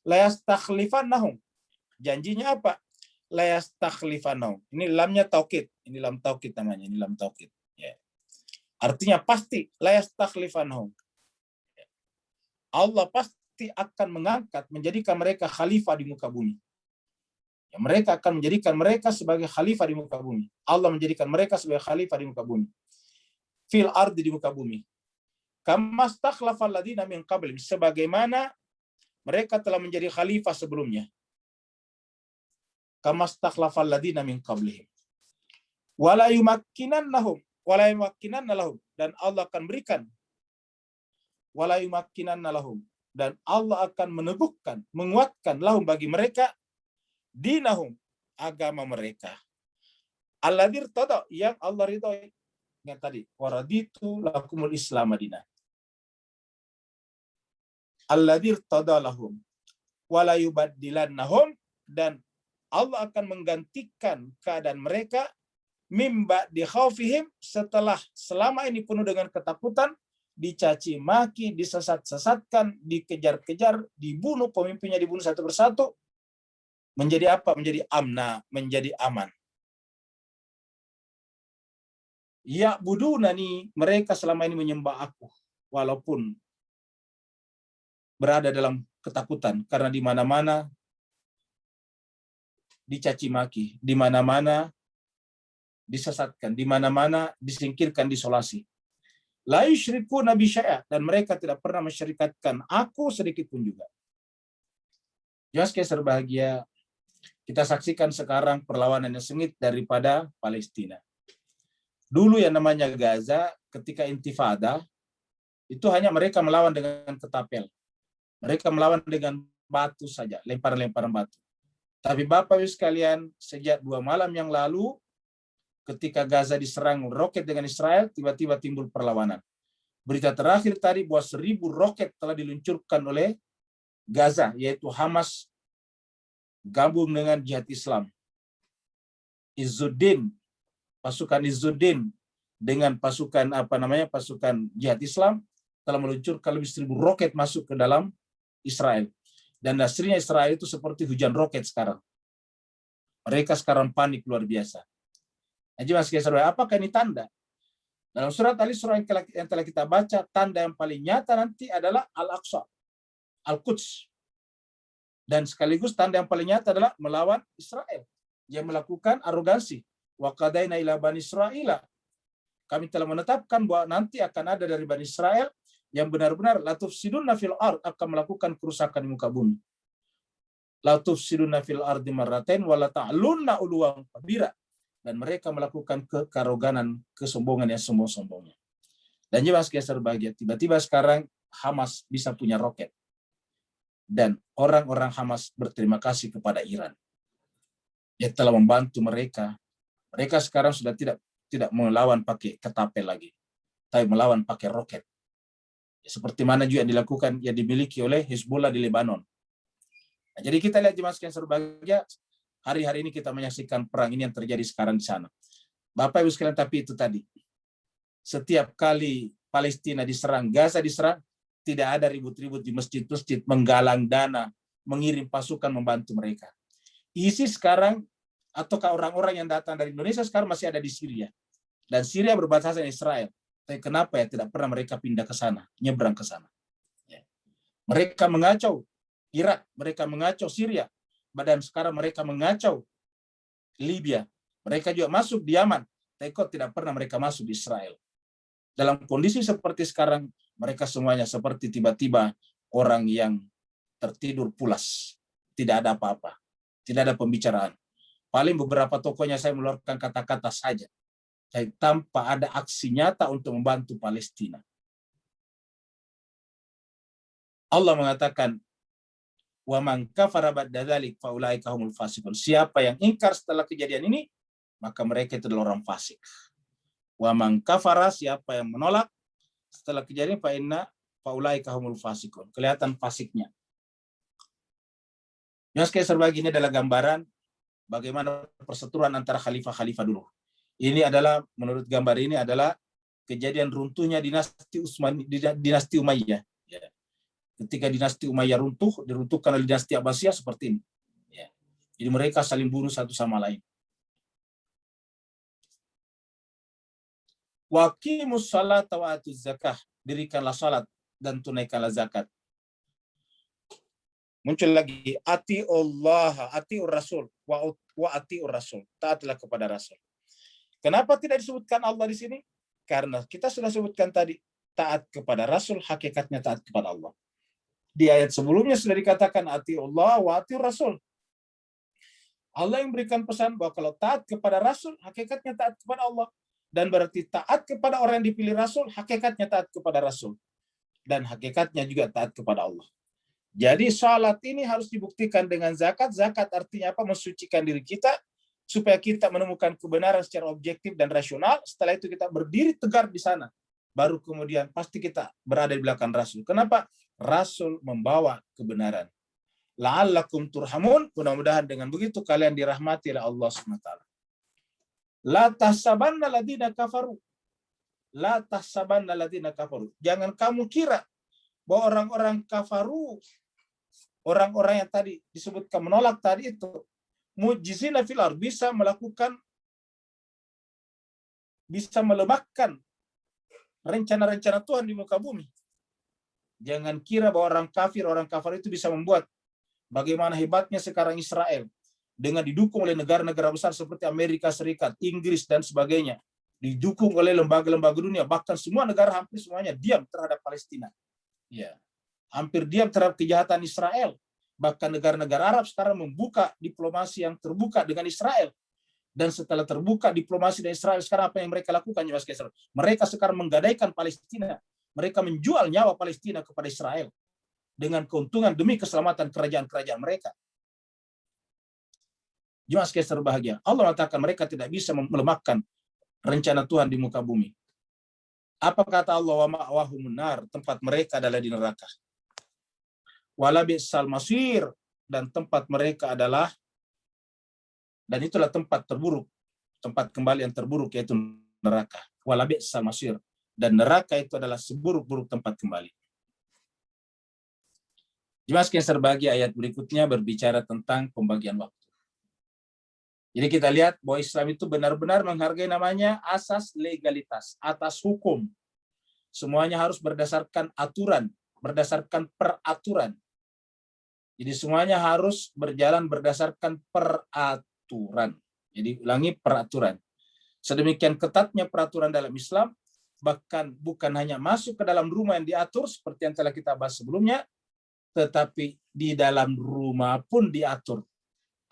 la yastakhlifannahum. Janjinya apa? La yastakhlifannahum. Ini lamnya taukid. Ini lam taukid namanya. Ini lam taukid. Ya. Artinya pasti la yastakhlifannahum. Allah pasti akan mengangkat, menjadikan mereka khalifah di muka bumi. Ya, mereka akan menjadikan mereka sebagai khalifah di muka bumi. Allah menjadikan mereka sebagai khalifah di muka bumi. Fil ardi, di muka bumi. Kama stakhlafal ladzina min qablihim, sebagaimana mereka telah menjadi khalifah sebelumnya. Kama stakhlafal ladzina min qablihim. Wala yumakkinannahum, wala yumakkinanna lahum, dan Allah akan berikan. Wala yumakkinanna lahum, dan Allah akan meneguhkan, menguatkan lahum bagi mereka dinahum, agama mereka. Alladzir tada, yang Allah ridhoi. Yang tadi, waraditu lakumul Islam madinah. Alladzir tada lahum wala yubaddilannahum, dan Allah akan menggantikan keadaan mereka mimba di khaufihim, setelah selama ini penuh dengan ketakutan, dicaci maki, disesat-sesatkan, dikejar-kejar, dibunuh, pemimpinnya dibunuh satu persatu, menjadi apa? Menjadi amna, menjadi aman. Ya budunani, mereka selama ini menyembah aku walaupun berada dalam ketakutan, karena di mana-mana dicaci maki, di mana-mana disesatkan, di mana-mana disingkirkan, disolasi. La yusyriku nabi syai'a, dan mereka tidak pernah mensyirikatkan aku sedikit pun juga. Jelas berbahagia, kita saksikan sekarang perlawanan yang sengit daripada Palestina. Dulu yang namanya Gaza, ketika intifada, itu hanya mereka melawan dengan ketapel. Mereka melawan dengan batu saja, lemparan-lemparan batu. Tapi Bapak Ibu sekalian, sejak 2 malam yang lalu, ketika Gaza diserang roket dengan Israel, tiba-tiba timbul perlawanan. Berita terakhir tadi bahwa 1.000 roket telah diluncurkan oleh Gaza, yaitu Hamas gabung dengan Jihad Islam. Pasukan Izzuddin dengan pasukan pasukan Jihad Islam telah meluncurkan lebih 1.000 roket masuk ke dalam Israel. Dan hasilnya Israel itu seperti hujan roket sekarang. Mereka sekarang panik luar biasa. Jadi Mas Saudara, apakah ini tanda? Dalam surat Al-Isra yang telah kita baca, tanda yang paling nyata nanti adalah Al-Aqsa, Al-Quds. Dan sekaligus tanda yang paling nyata adalah melawan Israel. Yang melakukan arogansi. Wa qadaina ila bani Israila. Kami telah menetapkan bahwa nanti akan ada dari Bani Israel yang benar-benar la tufsiduna fil ard, akan melakukan kerusakan di muka bumi. La tufsiduna fil ardi marratain wa la ta'lunna uluwan kabira. Dan mereka melakukan kearoganan, kesombongan yang sombong-sombongnya. Dan jelas geser bahagia, tiba-tiba sekarang Hamas bisa punya roket. Dan orang-orang Hamas berterima kasih kepada Iran yang telah membantu mereka. Mereka sekarang sudah tidak melawan pakai ketapel lagi, tapi melawan pakai roket. Ya, seperti mana juga yang dilakukan, yang dimiliki oleh Hizbullah di Lebanon. Nah, jadi kita lihat jemaah sekalian berbahagia, hari-hari ini kita menyaksikan perang ini yang terjadi sekarang di sana. Bapak Ibu sekalian, tapi itu tadi, setiap kali Palestina diserang, Gaza diserang, tidak ada ribut-ribut di masjid-masjid, menggalang dana, mengirim pasukan membantu mereka. ISIS sekarang, ataukah orang-orang yang datang dari Indonesia sekarang masih ada di Syria. Dan Syria berbatasan Israel. Tapi kenapa ya tidak pernah mereka pindah ke sana, nyebrang ke sana? Ya. Mereka mengacau Irak, mereka mengacau Syria, dan sekarang mereka mengacau Libya. Mereka juga masuk di Yaman, tapi kok tidak pernah mereka masuk di Israel. Dalam kondisi seperti sekarang, mereka semuanya seperti tiba-tiba orang yang tertidur pulas. Tidak ada apa-apa, tidak ada pembicaraan. Paling beberapa tokohnya saya mengeluarkan kata-kata saja, tanpa ada aksi nyata untuk membantu Palestina. Allah mengatakan, wa man kafara ba'da dzalik fa ulaika humul fasiqun. Siapa yang ingkar setelah kejadian ini, maka mereka itu adalah orang fasik. Wa man kafara, siapa yang menolak setelah kejadian, fa ulaika humul fasiqun. Kelihatan fasiknya. Yang saya berbagi ini adalah gambaran bagaimana perseteruan antara khalifah-khalifah dulu. Ini adalah, menurut gambar ini adalah kejadian runtuhnya dinasti Umayyah. Ya. Ketika dinasti Umayyah diruntuhkan oleh dinasti Abbasiyah seperti ini. Ya. Jadi mereka saling bunuh satu sama lain. Waqimus salat wa atuz zakah, dirikanlah salat dan tunaikanlah zakat. Muncul lagi, ati Allah, ati Rasul, wa ati Rasul, taatlah kepada Rasul. Kenapa tidak disebutkan Allah di sini? Karena kita sudah sebutkan tadi, taat kepada Rasul, hakikatnya taat kepada Allah. Di ayat sebelumnya sudah dikatakan, ati Allah, wa ati Rasul. Allah yang berikan pesan bahwa kalau taat kepada Rasul, hakikatnya taat kepada Allah. Dan berarti taat kepada orang yang dipilih Rasul, hakikatnya taat kepada Rasul. Dan hakikatnya juga taat kepada Allah. Jadi salat ini harus dibuktikan dengan zakat. Zakat artinya apa? Mensucikan diri kita supaya kita menemukan kebenaran secara objektif dan rasional. Setelah itu kita berdiri tegar di sana. Baru kemudian pasti kita berada di belakang Rasul. Kenapa? Rasul membawa kebenaran. La'allakum turhamun. Mudah-mudahan dengan begitu kalian dirahmati oleh Allah SWT. La tahsabanna alladziina kafaru. La tahsabanna alladziina kafaru. Jangan kamu kira bahwa orang-orang kafaru, orang-orang yang tadi disebutkan menolak tadi itu, mujizina fil ardh, bisa melemahkan rencana-rencana Tuhan di muka bumi. Jangan kira bahwa orang kafir itu bisa membuat bagaimana hebatnya sekarang Israel dengan didukung oleh negara-negara besar seperti Amerika Serikat, Inggris dan sebagainya, didukung oleh lembaga-lembaga dunia, bahkan semua negara hampir semuanya diam terhadap Palestina. Ya, hampir diam terhadap kejahatan Israel. Bahkan negara-negara Arab sekarang membuka diplomasi yang terbuka dengan Israel. Dan setelah terbuka diplomasi dengan Israel, sekarang apa yang mereka lakukan? Mereka sekarang menggadaikan Palestina. Mereka menjual nyawa Palestina kepada Israel dengan keuntungan demi keselamatan kerajaan-kerajaan mereka. Jemaah sekalian berbahagia, Allah mengatakan mereka tidak bisa melemahkan rencana Tuhan di muka bumi. Apa kata Allah? Wa ma'wahumun nar, tempat mereka adalah di neraka. Wala bi'sal masir, dan tempat mereka adalah, dan itulah tempat terburuk, tempat kembali yang terburuk, yaitu neraka. Wala bi'sal masir, dan neraka itu adalah seburuk-buruk tempat kembali. Jemaah sekalian berbahagia, ayat berikutnya berbicara tentang pembagian waktu. Jadi kita lihat bahwa Islam itu benar-benar menghargai namanya asas legalitas, atas hukum. Semuanya harus berdasarkan aturan, berdasarkan peraturan. Jadi semuanya harus berjalan berdasarkan peraturan. Jadi ulangi, peraturan. Sedemikian ketatnya peraturan dalam Islam, bahkan bukan hanya masuk ke dalam rumah yang diatur seperti yang telah kita bahas sebelumnya, tetapi di dalam rumah pun diatur.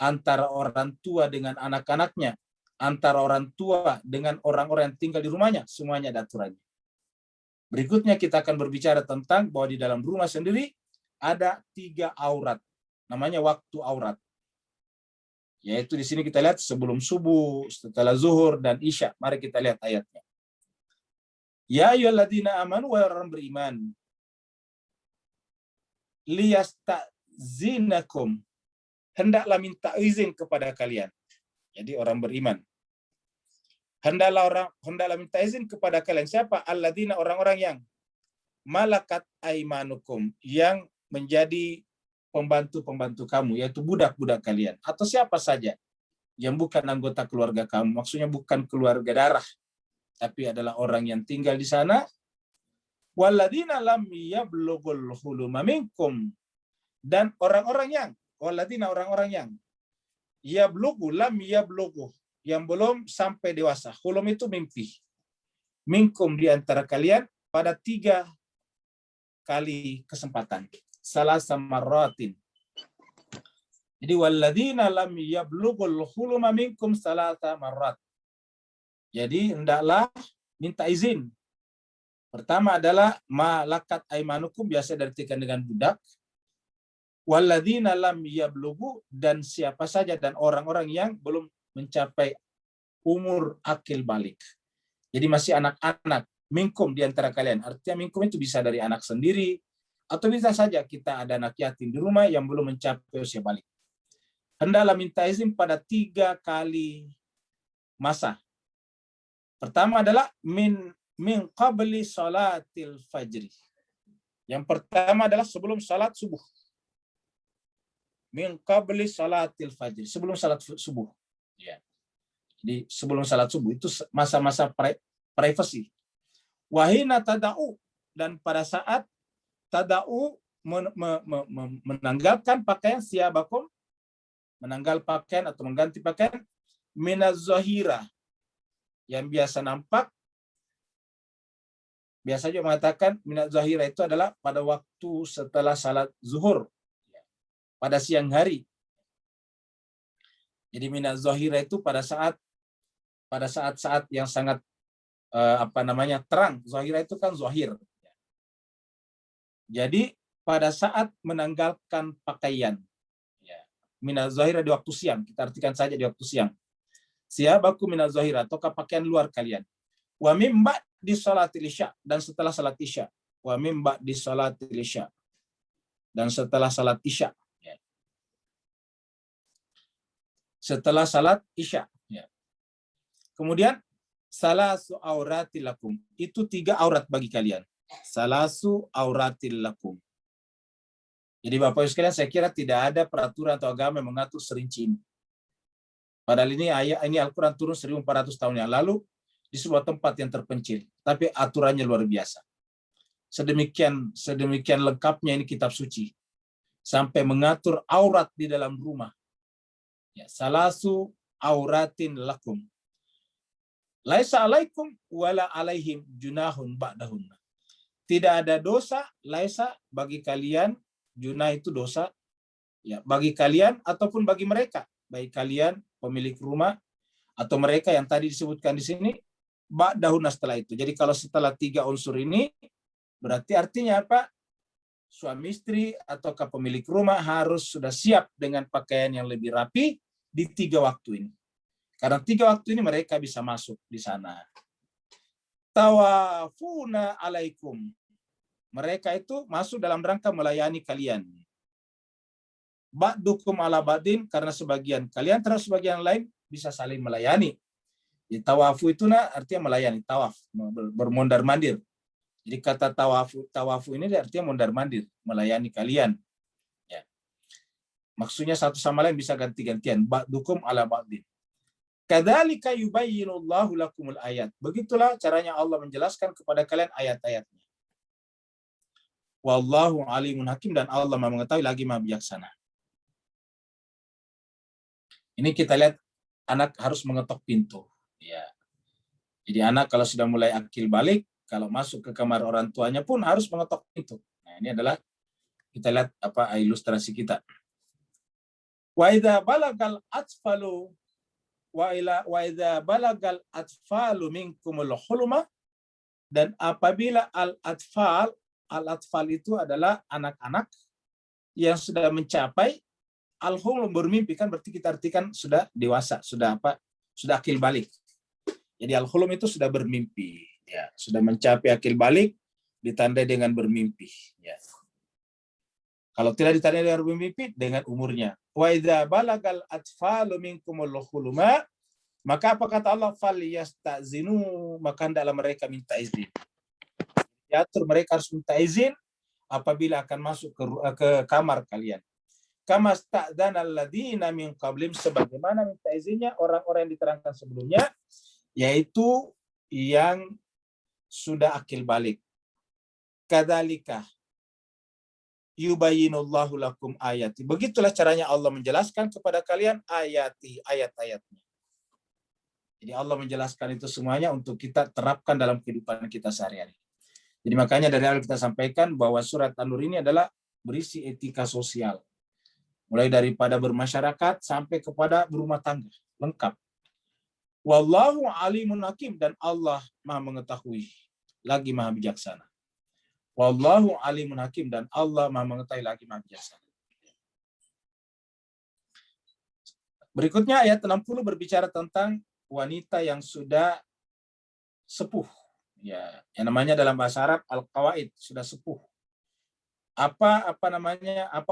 Antara orang tua dengan anak-anaknya, antara orang tua dengan orang-orang yang tinggal di rumahnya, semuanya ada aturannya. Berikutnya kita akan berbicara tentang bahwa di dalam rumah sendiri ada 3 aurat, namanya waktu aurat. Yaitu di sini kita lihat sebelum subuh, setelah zuhur dan isya. Mari kita lihat ayatnya. Ya ayyuhalladzina amanu, wahai orang beriman, liyasta'zinakum, hendaklah minta izin kepada kalian. Jadi orang beriman. Hendaklah minta izin kepada kalian. Siapa? Alladzina, orang-orang yang malakat aimanukum, yang menjadi pembantu-pembantu kamu, yaitu budak-budak kalian. Atau siapa saja yang bukan anggota keluarga kamu. Maksudnya bukan keluarga darah, tapi adalah orang yang tinggal di sana. Walladzina lam yablughul huluma minkum, dan orang-orang yang waladina orang-orang yang lam yablughu yang belum sampai dewasa. Hulum itu mimpi. Minkum di antara kalian pada 3 kali kesempatan. Salasa marratin. Jadi waladina lam yablughul huluma minkum salasa marrat. Jadi hendaklah minta izin. Pertama adalah malakat aimanukum, biasa diartikan dengan budak. Walladzina lam yablughu, dan siapa saja dan orang-orang yang belum mencapai umur akil balik. Jadi masih anak-anak, minkum di antara kalian. Artinya minkum itu bisa dari anak sendiri, atau bisa saja kita ada anak yatim di rumah yang belum mencapai usia balik. Hendaklah minta izin pada 3 kali masa. Pertama adalah min qabli salatil fajri. Yang pertama adalah sebelum salat subuh. Min qabli salatil fajri, sebelum salat subuh. Ya. Jadi sebelum salat subuh itu masa-masa privasi. Wahina tada'u, dan pada saat tada'u menanggalkan pakaian siabakum, menanggal pakaian atau mengganti pakaian, minaz zahira, yang biasa nampak. Biasa juga mengatakan minaz zahira itu adalah pada waktu setelah salat zuhur, pada siang hari. Jadi minaz zahira itu pada saat-saat yang sangat terang. Zahira itu kan zahir. Jadi pada saat menanggalkan pakaian. Minaz zahira di waktu siang, kita artikan saja di waktu siang. Siabakum minaz zahira, ataukah pakaian luar kalian. Wa mimba di salatil isya, dan setelah salat isya. Wa mimba di salatil isya, dan setelah salat isya. Setelah salat isya. Kemudian salasu auratil lakum, itu 3 aurat bagi kalian. Salasu auratil lakum. Jadi Bapak Ibu sekalian, saya kira tidak ada peraturan atau agama yang mengatur serinci ini. Padahal ini Al-Quran turun 1400 tahun yang lalu di sebuah tempat yang terpencil, tapi aturannya luar biasa. Sedemikian lengkapnya ini kitab suci, sampai mengatur aurat di dalam rumah. Ya, salasu auratin lakum. Laisa alaikum wala alaihim junahun ba'dahunna. Tidak ada dosa, laisa bagi kalian, junah itu dosa, ya, bagi kalian ataupun bagi mereka, baik kalian pemilik rumah atau mereka yang tadi disebutkan di sini, ba'dahunna, setelah itu. Jadi kalau setelah 3 unsur ini, berarti artinya apa? Suami istri ataukah pemilik rumah harus sudah siap dengan pakaian yang lebih rapi di 3 waktu ini. Karena 3 waktu ini mereka bisa masuk di sana. Tawafuna alaikum. Mereka itu masuk dalam rangka melayani kalian. Ba'dukum ala ba'din, karena sebagian kalian terhadap sebagian lain bisa saling melayani. Di tawafu itu artinya melayani, tawaf, bermondar-mandir. Jadi kata tawafu ini artinya mondar-mandir, melayani kalian. Ya. Maksudnya satu sama lain bisa ganti-gantian. Ba'dukum ala ba'din. Kadzalika yubayyinullahu lakumul ayat. Begitulah caranya Allah menjelaskan kepada kalian ayat-ayatnya. Wallahu alimun hakim, dan Allah Maha mengetahui lagi Maha bijaksana. Ini kita lihat anak harus mengetok pintu. Ya. Jadi anak kalau sudah mulai akil balik, kalau masuk ke kamar orang tuanya pun harus mengetok pintu. Nah, ini adalah kita lihat ilustrasi kita. Wa idza balagal atfalu wa idza balagal atfalu minkumul hulma, dan apabila al-atfal itu adalah anak-anak yang sudah mencapai al-hulm, bermimpi, kan berarti kita artikan sudah dewasa, sudah akil balik. Jadi al-hulm itu sudah bermimpi, ya, sudah mencapai akil balik, ditandai dengan bermimpi, ya. Kalau tidak ditandai dengan bermimpi, dengan umurnya. Wa idza balagal atfalu minkumul huluma, maka apa kata Allah? Falyastazinu, maka hendaklah mereka minta izin. Diatur mereka harus minta izin apabila akan masuk ke kamar kalian. Kama sta'dzana alladziina min qablim, sebagaimana minta izinnya orang-orang yang diterangkan sebelumnya, yaitu yang sudah akil balik. Kadzalika yubayyinullahu lakum ayati. Begitulah caranya Allah menjelaskan kepada kalian ayat-ayatnya. Jadi Allah menjelaskan itu semuanya untuk kita terapkan dalam kehidupan kita sehari-hari. Jadi makanya dari awal kita sampaikan bahwa surat An-Nur ini adalah berisi etika sosial. Mulai daripada bermasyarakat sampai kepada berumah tangga. Lengkap. Wallahu alimun hakim. Dan Allah maha mengetahui. Lagi maha bijaksana. Wallahu alimun hakim. Dan Allah maha mengetahui lagi maha bijaksana. Berikutnya ayat 60 berbicara tentang wanita yang sudah sepuh. Ya, yang namanya dalam bahasa Arab al-qawaid, sudah sepuh. Apa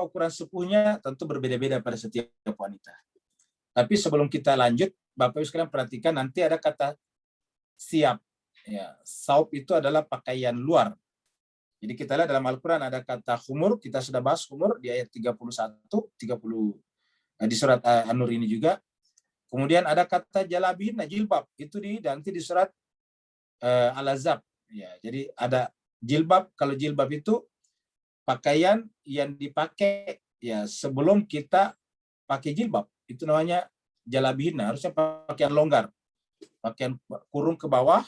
ukuran sepuhnya tentu berbeda-beda pada setiap wanita. Tapi sebelum kita lanjut, Bapak Ibu sekalian perhatikan nanti ada kata siap. Ya, saub itu adalah pakaian luar. Jadi kita lihat dalam Al-Qur'an ada kata khumur, kita sudah bahas khumur di ayat 31, 30 di surat An-Nur ini juga. Kemudian ada kata jalabin, jilbab, itu nanti di surat Al-Ahzab. Ya, jadi ada jilbab. Kalau jilbab itu pakaian yang dipakai ya sebelum kita pakai jilbab. Itu namanya jalabihna. Harusnya pakaian longgar. Pakaian kurung ke bawah.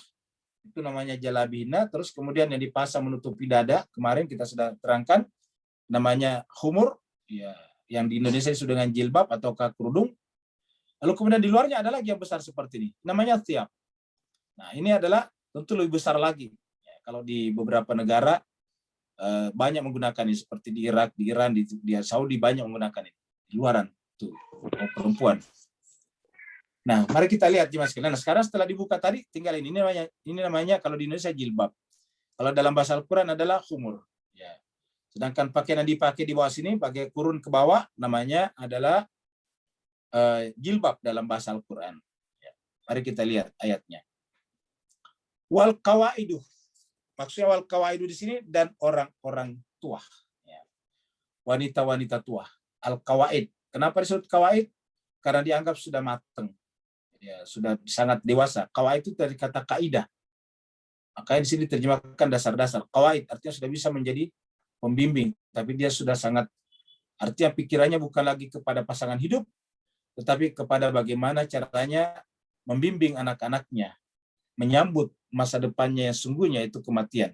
Itu namanya jalabihna. Terus kemudian yang dipasang menutupi dada. Kemarin kita sudah terangkan. Namanya khumur. Ya, yang di Indonesia disebut dengan jilbab atau kerudung. Lalu kemudian di luarnya ada lagi yang besar seperti ini. Namanya thiyab. Nah, ini adalah tentu lebih besar lagi. Ya, kalau di beberapa negara banyak menggunakan ini, seperti di Irak, di Iran, di Saudi banyak menggunakan ini. Di luaran tuh perempuan. Nah, mari kita lihat Mas sekalian. Nah, sekarang setelah dibuka tadi tinggal ini namanya kalau di Indonesia jilbab. Kalau dalam bahasa Al-Qur'an adalah khumur. Ya. Sedangkan pakaian yang dipakai di bawah sini pakai kurun ke bawah namanya adalah jilbab dalam bahasa Al-Qur'an. Ya. Mari kita lihat ayatnya. Wal qawaidu. Maksudnya wal qawaidu di sini dan orang-orang tua. Ya. Wanita-wanita tua. Al-qawaid. Kenapa disebut qawaid? Karena dianggap sudah matang. Ya, sudah sangat dewasa. Qawaid itu dari kata kaidah. Makanya di sini terjemahkan dasar-dasar. Qawaid artinya sudah bisa menjadi pembimbing. Tapi dia sudah sangat, artinya pikirannya bukan lagi kepada pasangan hidup, tetapi kepada bagaimana caranya membimbing anak-anaknya. Menyambut masa depannya yang sungguhnya itu kematian.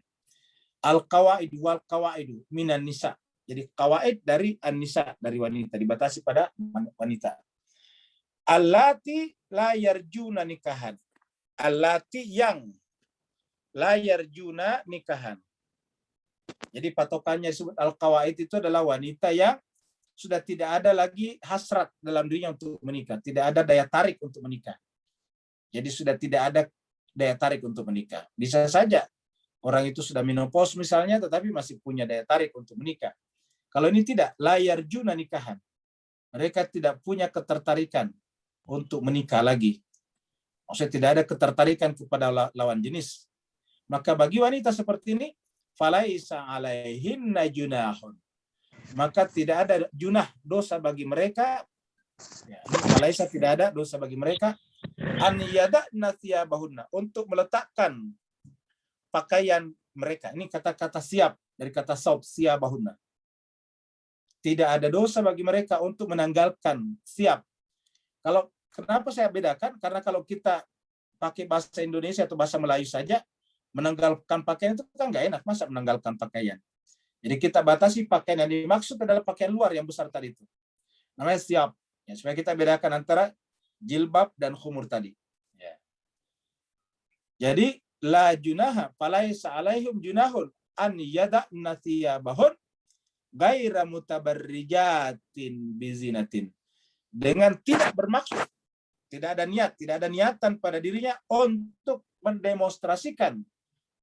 Al-qawaidu wal qawaidu minan nisa. Jadi qawaid dari an-nisa, dari wanita, dibatasi pada wanita. Allati la yarjuna nikahan. Allati yang la yarjuna nikahan. Jadi patokannya disebut al-qawaid itu adalah wanita yang sudah tidak ada lagi hasrat dalam dirinya untuk menikah, tidak ada daya tarik untuk menikah. Jadi sudah tidak ada daya tarik untuk menikah. Bisa saja orang itu sudah menopause misalnya, tetapi masih punya daya tarik untuk menikah. Kalau ini tidak, la yarjuna nikahan. Mereka tidak punya ketertarikan untuk menikah lagi. Maksudnya tidak ada ketertarikan kepada lawan jenis. Maka bagi wanita seperti ini, falaisa alaihinna junahun. Maka tidak ada junah, dosa bagi mereka. Ya, falaisa tidak ada dosa bagi mereka an yada'na thiyabahunna, untuk meletakkan pakaian mereka. Ini kata-kata siap dari kata saub, thiyabahunna. Tidak ada dosa bagi mereka untuk menanggalkan siap. Kalau kenapa saya bedakan? Karena kalau kita pakai bahasa Indonesia atau bahasa Melayu saja, menanggalkan pakaian itu kan nggak enak. Masa menanggalkan pakaian? Jadi kita batasi pakaian yang dimaksud adalah pakaian luar yang besar tadi itu. Namanya siap. Ya, supaya kita bedakan antara jilbab dan khumur tadi. Ya. Jadi la junaha falaisa alaihim junahun an yada'na thiyabahun ghaira mutabarrijatin bizinatin. Dengan tidak bermaksud, tidak ada niatan pada dirinya untuk mendemonstrasikan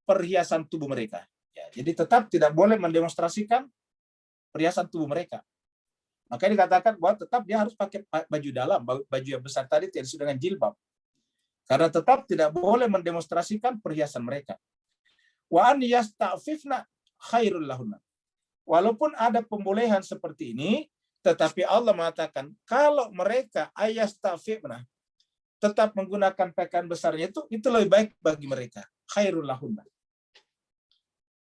perhiasan tubuh mereka. Ya, jadi tetap tidak boleh mendemonstrasikan perhiasan tubuh mereka. Makanya dikatakan bahwa tetap dia harus pakai baju dalam, baju yang besar tadi yang disebut dengan jilbab. Karena tetap tidak boleh mendemonstrasikan perhiasan mereka. Wa an yasta'fifna khairul lahunna. Walaupun ada pembolehan seperti ini, tetapi Allah mengatakan kalau mereka ayasta'fifna tetap menggunakan pakaian besarnya itu lebih baik bagi mereka. Khairul lahunna.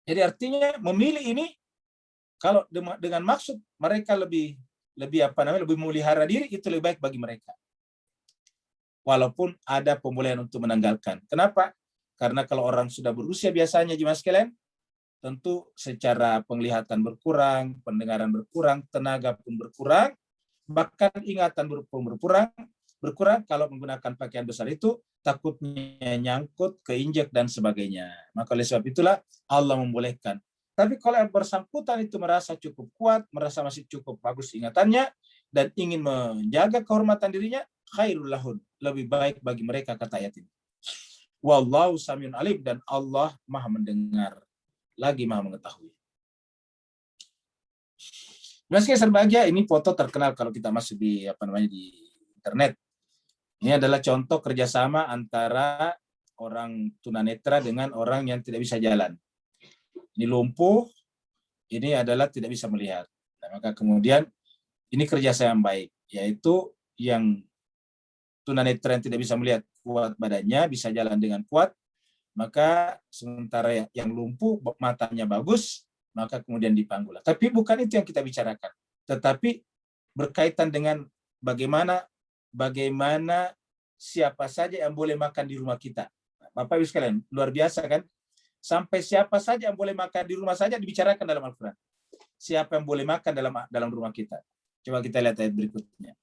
Jadi artinya memilih ini Kalau dengan maksud mereka lebih memelihara diri, itu lebih baik bagi mereka. Walaupun ada pembolehan untuk menanggalkan. Kenapa? Karena kalau orang sudah berusia biasanya, jemaah sekalian, tentu secara penglihatan berkurang, pendengaran berkurang, tenaga pun berkurang, bahkan ingatan pun berkurang kalau menggunakan pakaian besar itu, takutnya nyangkut, keinjak, dan sebagainya. Maka oleh sebab itulah Allah membolehkan. Tapi kalau yang bersangkutan itu merasa cukup kuat, merasa masih cukup bagus ingatannya, dan ingin menjaga kehormatan dirinya, khairul lahun, lebih baik bagi mereka, kata ayat ini. Wallahu samiun alim, dan Allah maha mendengar, lagi maha mengetahui. Meski serbahagia, ini foto terkenal kalau kita masuk di di internet. Ini adalah contoh kerjasama antara orang tunanetra dengan orang yang tidak bisa jalan. Ini lumpuh, ini adalah tidak bisa melihat. Nah, maka kemudian ini kerjasama yang baik, yaitu yang tunanetra yang tidak bisa melihat kuat badannya, bisa jalan dengan kuat, maka sementara yang lumpuh matanya bagus, maka kemudian dipanggul. Tapi bukan itu yang kita bicarakan, tetapi berkaitan dengan bagaimana siapa saja yang boleh makan di rumah kita. Bapak Ibu sekalian, luar biasa kan? Sampai siapa saja yang boleh makan di rumah saja dibicarakan dalam Al-Quran. Siapa yang boleh makan dalam rumah kita? Coba kita lihat ayat berikutnya.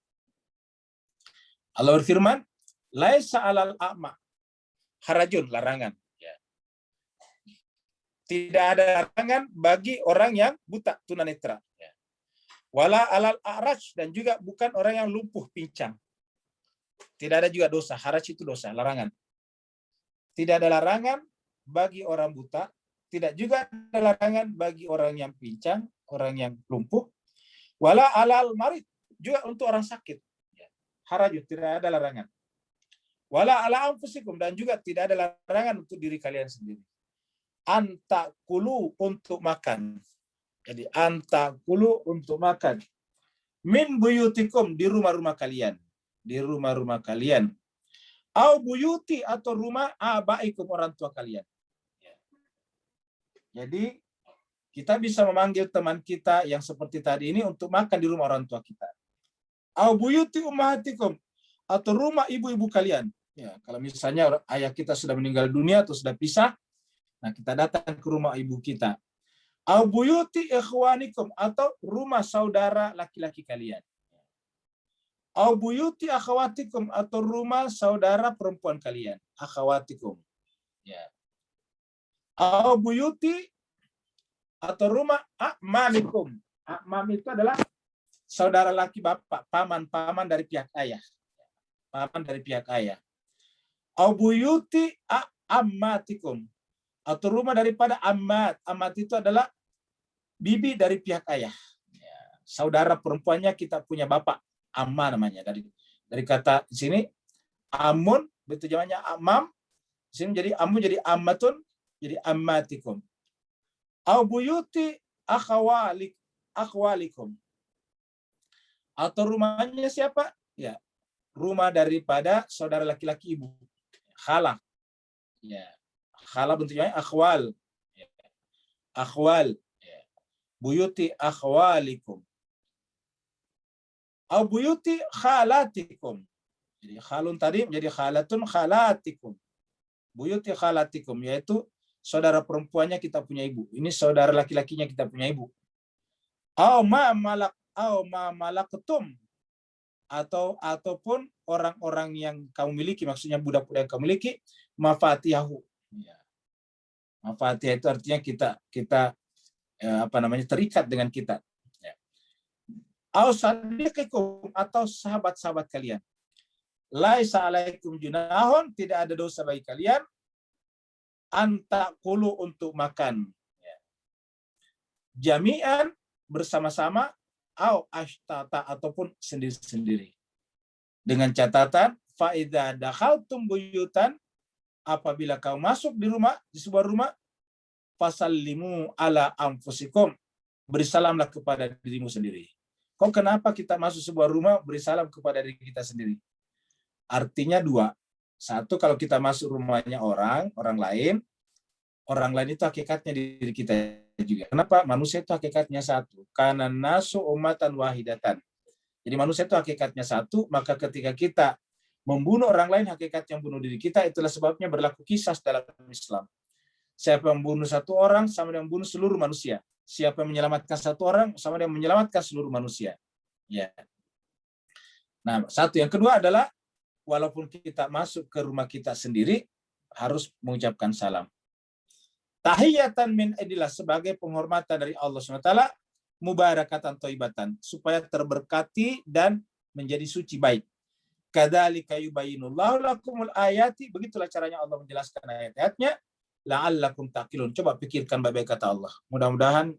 Allah berfirman, laisa alal a'ma harajun, larangan. Tidak ada larangan bagi orang yang buta, tunanetra. Wala alal a'raj, dan juga bukan orang yang lumpuh, pincang. Tidak ada juga dosa. Haraj itu dosa, larangan. Tidak ada larangan bagi orang buta, tidak juga ada larangan bagi orang yang pincang, orang yang lumpuh. Wala alal marid, juga untuk orang sakit. Haraj, tidak ada larangan. Wala ala anfusikum, dan juga tidak ada larangan untuk diri kalian sendiri. Antakulu, untuk makan. Jadi antakulu, untuk makan. Min buyutikum, di rumah-rumah kalian. Di rumah-rumah kalian. Au buyuti, atau rumah abaikum, orang tua kalian. Jadi kita bisa memanggil teman kita yang seperti tadi ini untuk makan di rumah orang tua kita. Au buyuti ummahatikum, atau rumah ibu-ibu kalian. Ya, kalau misalnya ayah kita sudah meninggal dunia atau sudah pisah, nah kita datang ke rumah ibu kita. Au buyuti ikhwanikum, atau rumah saudara laki-laki kalian. Au buyuti akhawatikum, atau rumah saudara perempuan kalian. Akhawatikum. Ya. Au buyuti, atau rumah a'mamikum. A'mam itu adalah saudara laki bapak, paman dari pihak ayah. Paman dari pihak ayah. Au buyuti ammatikum, atau rumah daripada ammat. Ammat itu adalah bibi dari pihak ayah. Ya, saudara perempuannya kita punya bapak, amma namanya. Dari kata di sini amun, betul jamannya amam. Di sini jadi amun jadi ammatun, jadi ammatikum. Au buyuti akhwalikum, atau rumahnya siapa? Ya, rumah daripada saudara laki-laki ibu. Khalah. Ya. Khalah bentuknya akhwal. Ya. Akhwal. Ya. Buyuti akhwalikum. Au buyuti khalatikum. Jadi khalun tadi menjadi khalatun khalatikum. Buyuti khalatikum, yaitu saudara perempuannya kita punya ibu. Ini saudara laki-lakinya kita punya ibu. Au ma malaktum, ataupun orang-orang yang kamu miliki, maksudnya budak-budak yang kamu miliki, mafatihahu. Ya. Mafatihah itu artinya kita terikat dengan kita. Ya. Au sadiqikum, atau sahabat-sahabat kalian. Laisa alaikum junahun, tidak ada dosa bagi kalian antakulu, untuk makan. Ya. Jami'an, bersama-sama, au ashtata, ataupun sendiri-sendiri. Dengan catatan, faida dakhaltum buyutan, apabila kau masuk di sebuah rumah, fasallimu ala anfusikum, beri salamlah kepada dirimu sendiri. Kok kenapa kita masuk sebuah rumah beri salam kepada diri kita sendiri? Artinya dua. Satu, kalau kita masuk rumahnya orang lain, orang lain itu hakikatnya diri kita juga. Kenapa? Manusia itu hakikatnya satu. Karena nasu ummatan wahidatan. Jadi manusia itu hakikatnya satu, maka ketika kita membunuh orang lain, hakikat yang bunuh diri kita, itulah sebabnya berlaku qisas dalam Islam. Siapa yang membunuh satu orang, sama dengan membunuh seluruh manusia. Siapa yang menyelamatkan satu orang, sama dengan menyelamatkan seluruh manusia. Ya. Nah, satu. Yang kedua adalah, walaupun kita masuk ke rumah kita sendiri, harus mengucapkan salam. Tahiyatan min indillah, sebagai penghormatan dari Allah SWT, mubarakatan thayyibatan, supaya terberkati dan menjadi suci baik. Kadzalika yubayyinullahu lakumul ayati, begitulah caranya Allah menjelaskan ayat-ayatnya, la'allakum taqilun. Coba pikirkan baik-baik kata Allah. Mudah-mudahan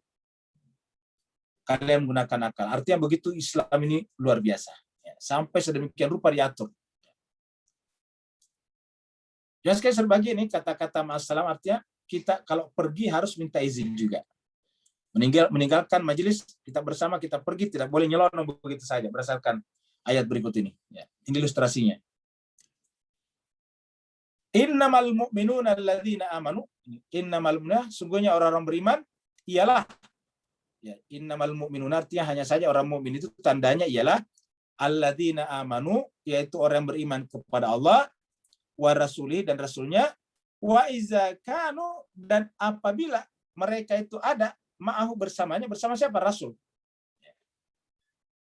kalian menggunakan akal. Artinya begitu Islam ini luar biasa. Ya, sampai sedemikian rupa diatur. Jangan sekali berbagi ini kata-kata ma'assalam, artinya kita kalau pergi harus minta izin juga. Meninggalkan majelis kita bersama, kita pergi, tidak boleh nyelonong begitu saja berdasarkan ayat berikut ini. Ya, ini ilustrasinya. Innamal mu'minuna alladzina amanu. Innamal mu'minuna, sungguhnya orang-orang beriman ialah, ya, innamal mu'minuna artinya hanya saja orang mukmin itu tandanya ialah alladzina amanu, yaitu orang yang beriman kepada Allah, wa rasuli, dan rasulnya, wa iza kanu, dan apabila mereka itu ada ma'ahu, bersamanya, bersama siapa? Rasul.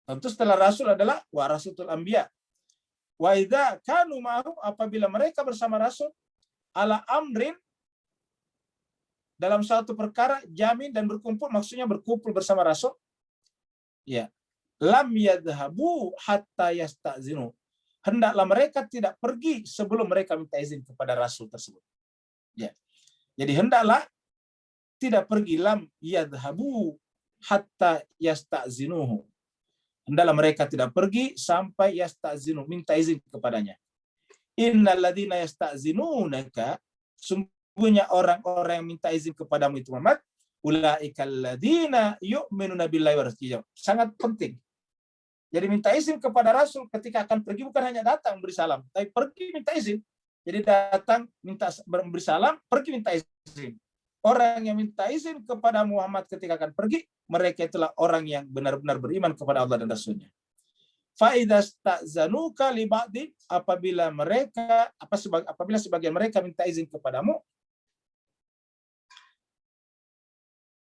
Tentu setelah Rasul adalah warasatul anbiya. Wa idza kanu ma'ahu, apabila mereka bersama Rasul, ala amrin, dalam suatu perkara, jamin dan berkumpul, maksudnya berkumpul bersama Rasul. Ya. Lam yadhhabu hatta yasta'zinu. Hendaklah mereka tidak pergi sebelum mereka minta izin kepada Rasul tersebut. Ya. Jadi hendaklah tidak pergi, lam yadhhabu hatta yasta'zinuhu. Hendaklah mereka tidak pergi sampai yasta'zinu, minta izin kepadanya. Innal ladzina yasta'zinunaka, sungguhnya orang-orang yang minta izin kepadamu itu Muhammad, ulaikal ladzina yu'minuna billahi wa rasulihi. Sangat penting. Jadi minta izin kepada Rasul ketika akan pergi, bukan hanya datang beri salam, tapi pergi minta izin. Jadi datang minta beri salam, pergi minta izin. Orang yang minta izin kepada Muhammad ketika akan pergi, mereka itulah orang yang benar-benar beriman kepada Allah dan Rasulnya. Fa'idha sta'zanuka li ba'di, apabila sebagian mereka minta izin kepadamu,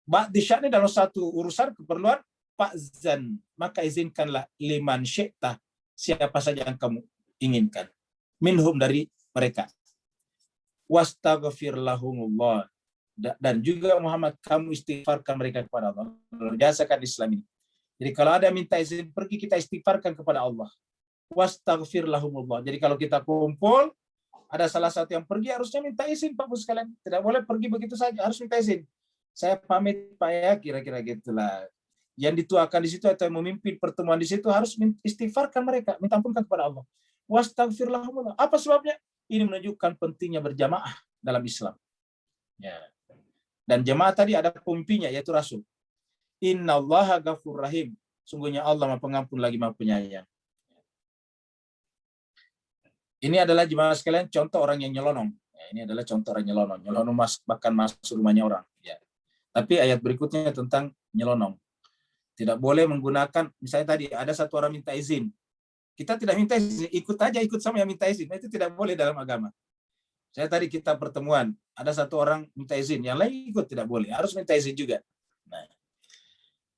ba'di sya'ni, dalam satu urusan keperluan, fa'zan, maka izinkanlah liman syi'ta, siapa saja yang kamu inginkan, minhum, dari mereka. Wastaghfir lahumullah, dan juga Muhammad kamu istighfarkan mereka kepada Allah. Biasakan Islam ini. Jadi kalau ada minta izin pergi, kita istighfarkan kepada Allah. Wastaghfir lahumullah. Jadi kalau kita kumpul, ada salah satu yang pergi, harusnya minta izin Pak Bu sekalian. Tidak boleh pergi begitu saja, harus minta izin. Saya pamit Pak ya, kira-kira gitulah. Yang dituakan di situ atau yang memimpin pertemuan di situ harus istighfarkan mereka, minta ampunkan kepada Allah. Wastaghfir lahumullah. Apa sebabnya? Ini menunjukkan pentingnya berjamaah dalam Islam. Ya. Dan jemaah tadi ada pemimpinnya, yaitu Rasul. Innallaha ghafurur rahim. Sungguhnya Allah Maha Pengampun lagi Maha Penyayang. Ini adalah jemaah sekalian contoh orang yang nyelonong. Ya, ini adalah contoh orang nyelonong. Nyelonong bahkan masuk rumahnya orang. Ya. Tapi ayat berikutnya tentang nyelonong. Tidak boleh menggunakan, misalnya tadi ada satu orang minta izin. Kita tidak minta izin, ikut sama yang minta izin. Itu tidak boleh dalam agama. Saya tadi kita pertemuan, ada satu orang minta izin, yang lain ikut, tidak boleh, harus minta izin juga. Nah,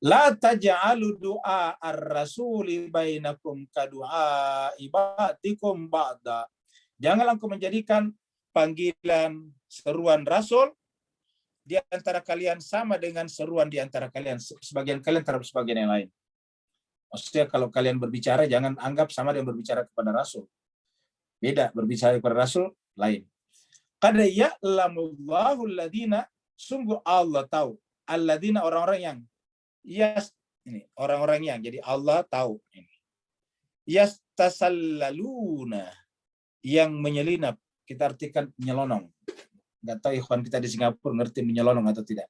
la taj'alu du'a ar-rasuli bainakum ka du'a ibadikum ba'da. Janganlah engkau menjadikan panggilan seruan Rasul di antara kalian sama dengan seruan di antara kalian, sebagian kalian terhadap sebagian yang lain. Maksudnya kalau kalian berbicara, jangan anggap sama dengan berbicara kepada Rasul. Beda, berbicara kepada Rasul, lain. Qad ya'lamullahu alladhina, sungguh Allah tahu, alladhina, orang-orang yang, ini orang-orang yang, jadi Allah tahu ini. Yastasallaluna, yang menyelinap, kita artikan menyelonong. Enggak tahu ikhwan kita di Singapura ngerti menyelonong atau tidak.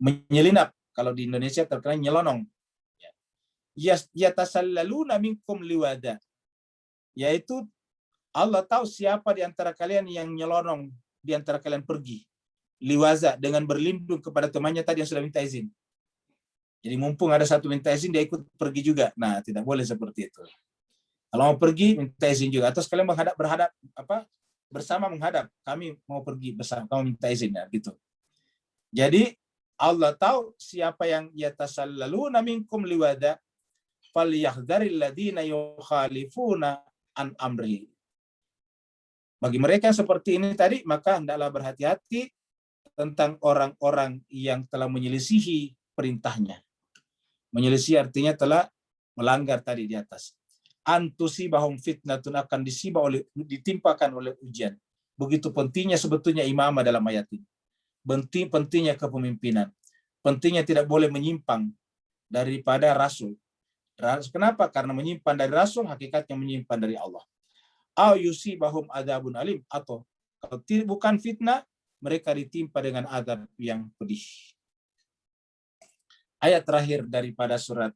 Menyelinap, kalau di Indonesia terkenal nyelonong. Yatasallaluna minkum liwada, yaitu Allah tahu siapa di antara kalian yang nyelonong, di antara kalian pergi. liwaza, dengan berlindung kepada temannya tadi yang sudah minta izin. Jadi mumpung ada satu minta izin, dia ikut pergi juga. Nah, tidak boleh seperti itu. Kalau mau pergi, minta izin juga. Atau sekalian bersama menghadap. Kami mau pergi bersama, kamu minta izin ya, gitu. Jadi Allah tahu siapa yang yatasallaluna minkum liwada falyahdharil ladzina yukhalifuna an amri. Bagi mereka yang seperti ini tadi, maka hendaklah berhati-hati tentang orang-orang yang telah menyelisihi perintahnya. Menyelisih artinya telah melanggar tadi di atas. Antusibahum fitnatun, akan ditimpakan oleh ujian. Begitu pentingnya sebetulnya imamah dalam ayat ini. Pentingnya kepemimpinan. Pentingnya tidak boleh menyimpang daripada Rasul. Kenapa? Karena menyimpan dari Rasul, hakikatnya menyimpan dari Allah. Au yusibahum adzabun alim, atau kalau bukan fitnah, mereka ditimpa dengan azab yang pedih. Ayat terakhir daripada surat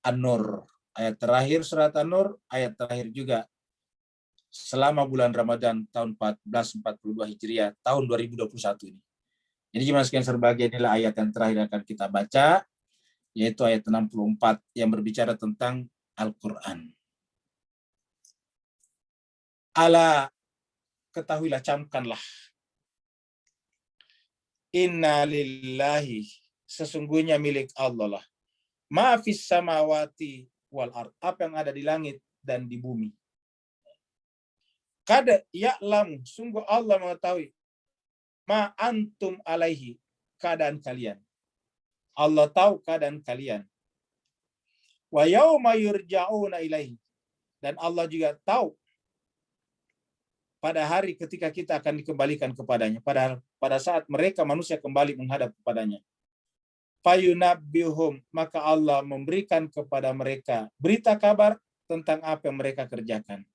An-Nur. Ayat terakhir surat An-Nur, ayat terakhir juga selama bulan Ramadan tahun 1442 Hijriah, tahun 2021 ini. Jadi jemaah sekalian berbahagia, inilah ayat yang terakhir akan kita baca, yaitu ayat 64 yang berbicara tentang Al-Quran. Ala, ketahuilah, camkanlah. Inna lillahi, sesungguhnya milik Allah lah. Ma fis samawati wal ard, apa yang ada di langit dan di bumi. Kada ya'lam, sungguh Allah mengetahui. Ma antum alaihi, keadaan kalian. Allah tahu keadaan kalian. Wa yauma yurja'una ilaihi, dan Allah juga tahu pada hari ketika kita akan dikembalikan kepadanya, pada saat mereka manusia kembali menghadap kepadanya. Fayunabbihum, maka Allah memberikan kepada mereka berita kabar tentang apa yang mereka kerjakan.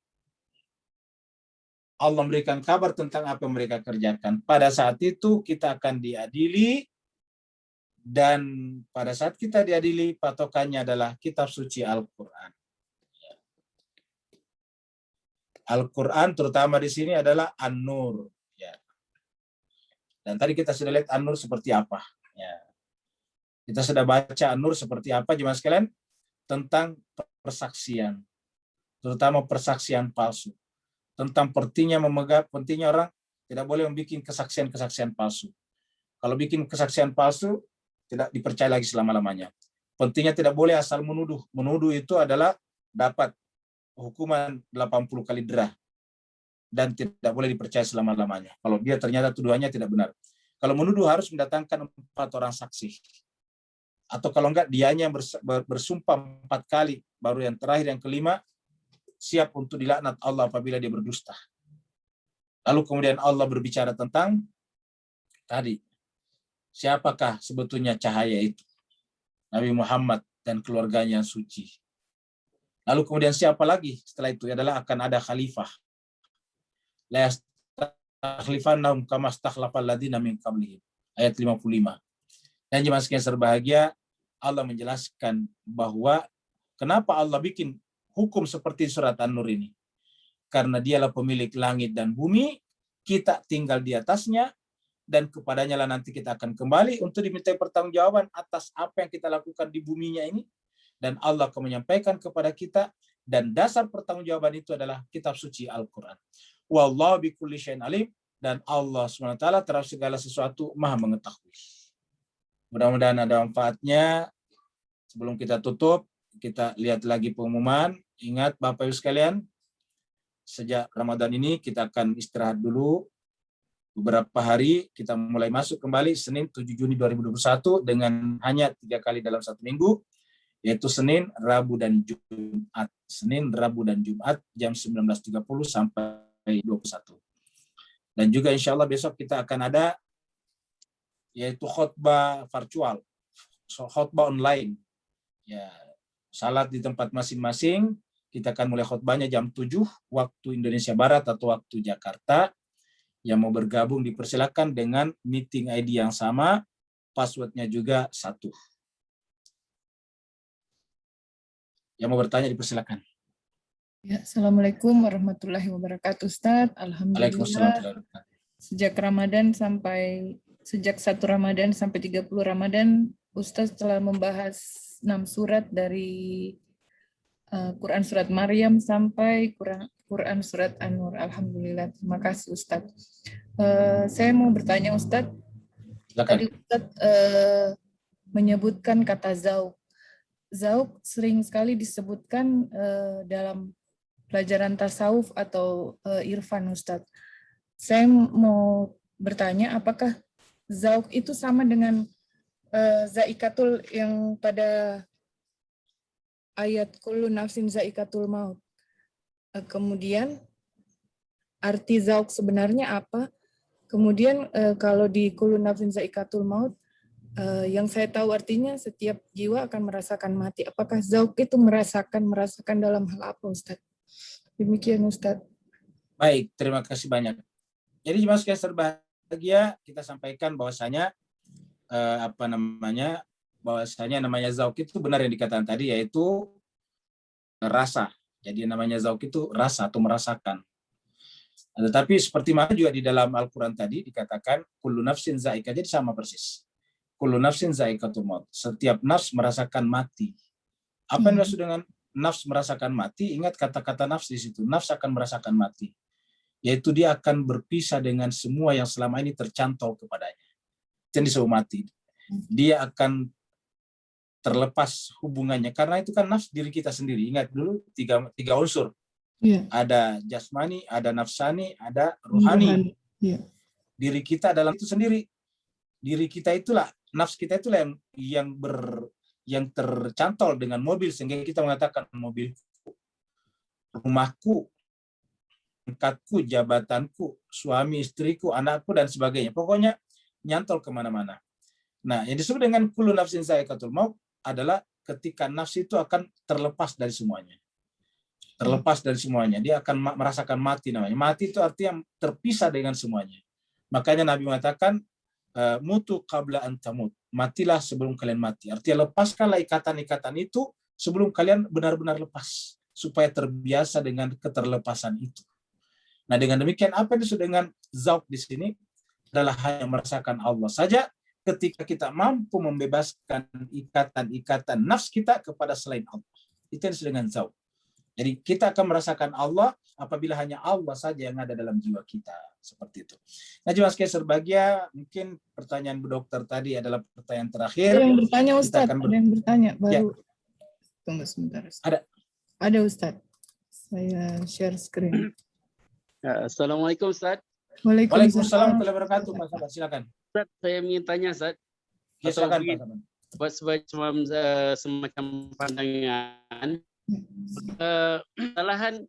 Allah memberikan kabar tentang apa yang mereka kerjakan. Pada saat itu kita akan diadili, dan pada saat kita diadili, patokannya adalah kitab suci Al-Quran. Al-Quran terutama di sini adalah An-Nur. Ya. Dan tadi kita sudah lihat An-Nur seperti apa. Ya. Kita sudah baca An-Nur seperti apa, jemaah sekalian, tentang persaksian, terutama persaksian palsu. Tentang pentingnya orang tidak boleh membuat kesaksian-kesaksian palsu. Kalau bikin kesaksian palsu, tidak dipercaya lagi selama-lamanya. Pentingnya tidak boleh asal menuduh. Menuduh itu adalah dapat hukuman 80 kali derah dan tidak boleh dipercaya selama-lamanya. Kalau dia ternyata tuduhannya tidak benar. Kalau menuduh harus mendatangkan 4 orang saksi. Atau kalau enggak, dianya bersumpah 4 kali, baru yang terakhir, yang kelima, siap untuk dilaknat Allah apabila dia berdusta. Lalu kemudian Allah berbicara tentang tadi, siapakah sebetulnya cahaya itu? Nabi Muhammad dan keluarganya yang suci. Lalu kemudian siapa lagi setelah itu? Adalah akan ada khalifah. La yastakhlifannahum kama stakhlafal ladzina min qablihim. Ayat 55. Dan jemaah sekalian berbahagia, Allah menjelaskan bahwa kenapa Allah bikin hukum seperti surat An-Nur ini. Karena dialah pemilik langit dan bumi, kita tinggal di atasnya, dan kepadanya lah nanti kita akan kembali untuk dimintai pertanggungjawaban atas apa yang kita lakukan di buminya ini. Dan Allah akan menyampaikan kepada kita, dan dasar pertanggungjawaban itu adalah kitab suci Al-Quran. Wallahu bikulli syai'in alim, dan Allah SWT terhadap segala sesuatu maha mengetahui. Mudah-mudahan ada manfaatnya. Sebelum kita tutup, kita lihat lagi pengumuman. Ingat Bapak Ibu sekalian, sejak Ramadan ini kita akan istirahat dulu beberapa hari. Kita mulai masuk kembali Senin 7 Juni 2021 dengan hanya 3 kali dalam 1 minggu, yaitu Senin, Rabu, dan Jumat. Senin, Rabu, dan Jumat jam 19.30 sampai 21. Dan juga insya Allah besok kita akan ada yaitu khutbah virtual, khutbah online. Ya, salat di tempat masing-masing. Kita akan mulai khutbahnya jam 7 waktu Indonesia Barat atau waktu Jakarta. Yang mau bergabung dipersilakan dengan meeting ID yang sama, passwordnya juga 1. Yang mau bertanya dipersilakan. Ya, Assalamualaikum warahmatullahi wabarakatuh, Ustaz. Alhamdulillah. sejak 1 Ramadan sampai 30 Ramadan, Ustaz telah membahas 6 surat dari Quran surat Maryam sampai Quran surat An-Nur. Alhamdulillah, terima kasih Ustaz. Saya mau bertanya Ustaz, tadi Ustaz menyebutkan kata zauq. Zauq sering sekali disebutkan dalam pelajaran tasawuf atau irfan Ustaz. Saya mau bertanya apakah zauq itu sama dengan zaikatul yang pada ayat kullu nafsin zaikatul maut. Kemudian arti zauq sebenarnya apa? Kemudian kalau di kullu nafsin zaikatul maut, yang saya tahu artinya setiap jiwa akan merasakan mati. Apakah zauq itu merasakan dalam hal apa Ustaz? Demikian Ustaz. Baik, terima kasih banyak. Jadi jemaah sekalian berbahagia, kita sampaikan bahwasanya bahwasanya namanya zauq itu benar yang dikatakan tadi, yaitu rasa. Jadi namanya zauq itu rasa atau merasakan. Tetapi seperti mana juga di dalam Al-Quran tadi dikatakan kullu nafsin za'iqah, jadi sama persis. Kullu nafsin za'iqatul maut. Setiap nafs merasakan mati. Apa yang dimaksud dengan nafs merasakan mati? Ingat kata-kata nafs di situ. Nafs akan merasakan mati. Yaitu dia akan berpisah dengan semua yang selama ini tercantol kepadanya. Jadi disebut mati. Dia akan terlepas hubungannya. Karena itu kan nafs diri kita sendiri. Ingat dulu tiga unsur. Yeah. Ada jasmani, ada nafsani, ada rohani. Yeah. Diri kita adalah itu sendiri. Diri kita itulah, nafs kita itulah yang tercantol dengan mobil, sehingga kita mengatakan mobilku, rumahku, pangkatku, jabatanku, suami istriku, anakku, dan sebagainya. Pokoknya nyantol kemana-mana. Nah, yang disebut dengan kullu nafsin za'iqatul maut adalah ketika nafs itu akan terlepas dari semuanya. Terlepas dari semuanya. Dia akan merasakan mati namanya. Mati itu artinya terpisah dengan semuanya. Makanya Nabi mengatakan, mutu qabla an tamut. Matilah sebelum kalian mati. Artinya lepaskanlah ikatan-ikatan itu sebelum kalian benar-benar lepas. Supaya terbiasa dengan keterlepasan itu. Nah, dengan demikian apa yang disebut dengan zauq di sini adalah hanya merasakan Allah saja ketika kita mampu membebaskan ikatan-ikatan nafs kita kepada selain Allah. Itu yang disebut dengan zauq. Jadi kita akan merasakan Allah apabila hanya Allah saja yang ada dalam jiwa kita. Seperti itu. Nah, jemaah sekalian berbahagia, mungkin pertanyaan Bu Dokter tadi adalah pertanyaan terakhir. Ada yang bertanya Ustaz, ada yang bertanya baru. Ya. Tunggu sebentar Ustaz. Ada Ustaz. Saya share screen. Assalamualaikum Ustaz. Waalaikumsalam warahmatullahi wabarakatuh. Pak Sabar, silakan. Ustaz, saya ingin tanya Ustaz. Ya, silakan Pak Sabar. Buat semacam pandangan. Kesalahan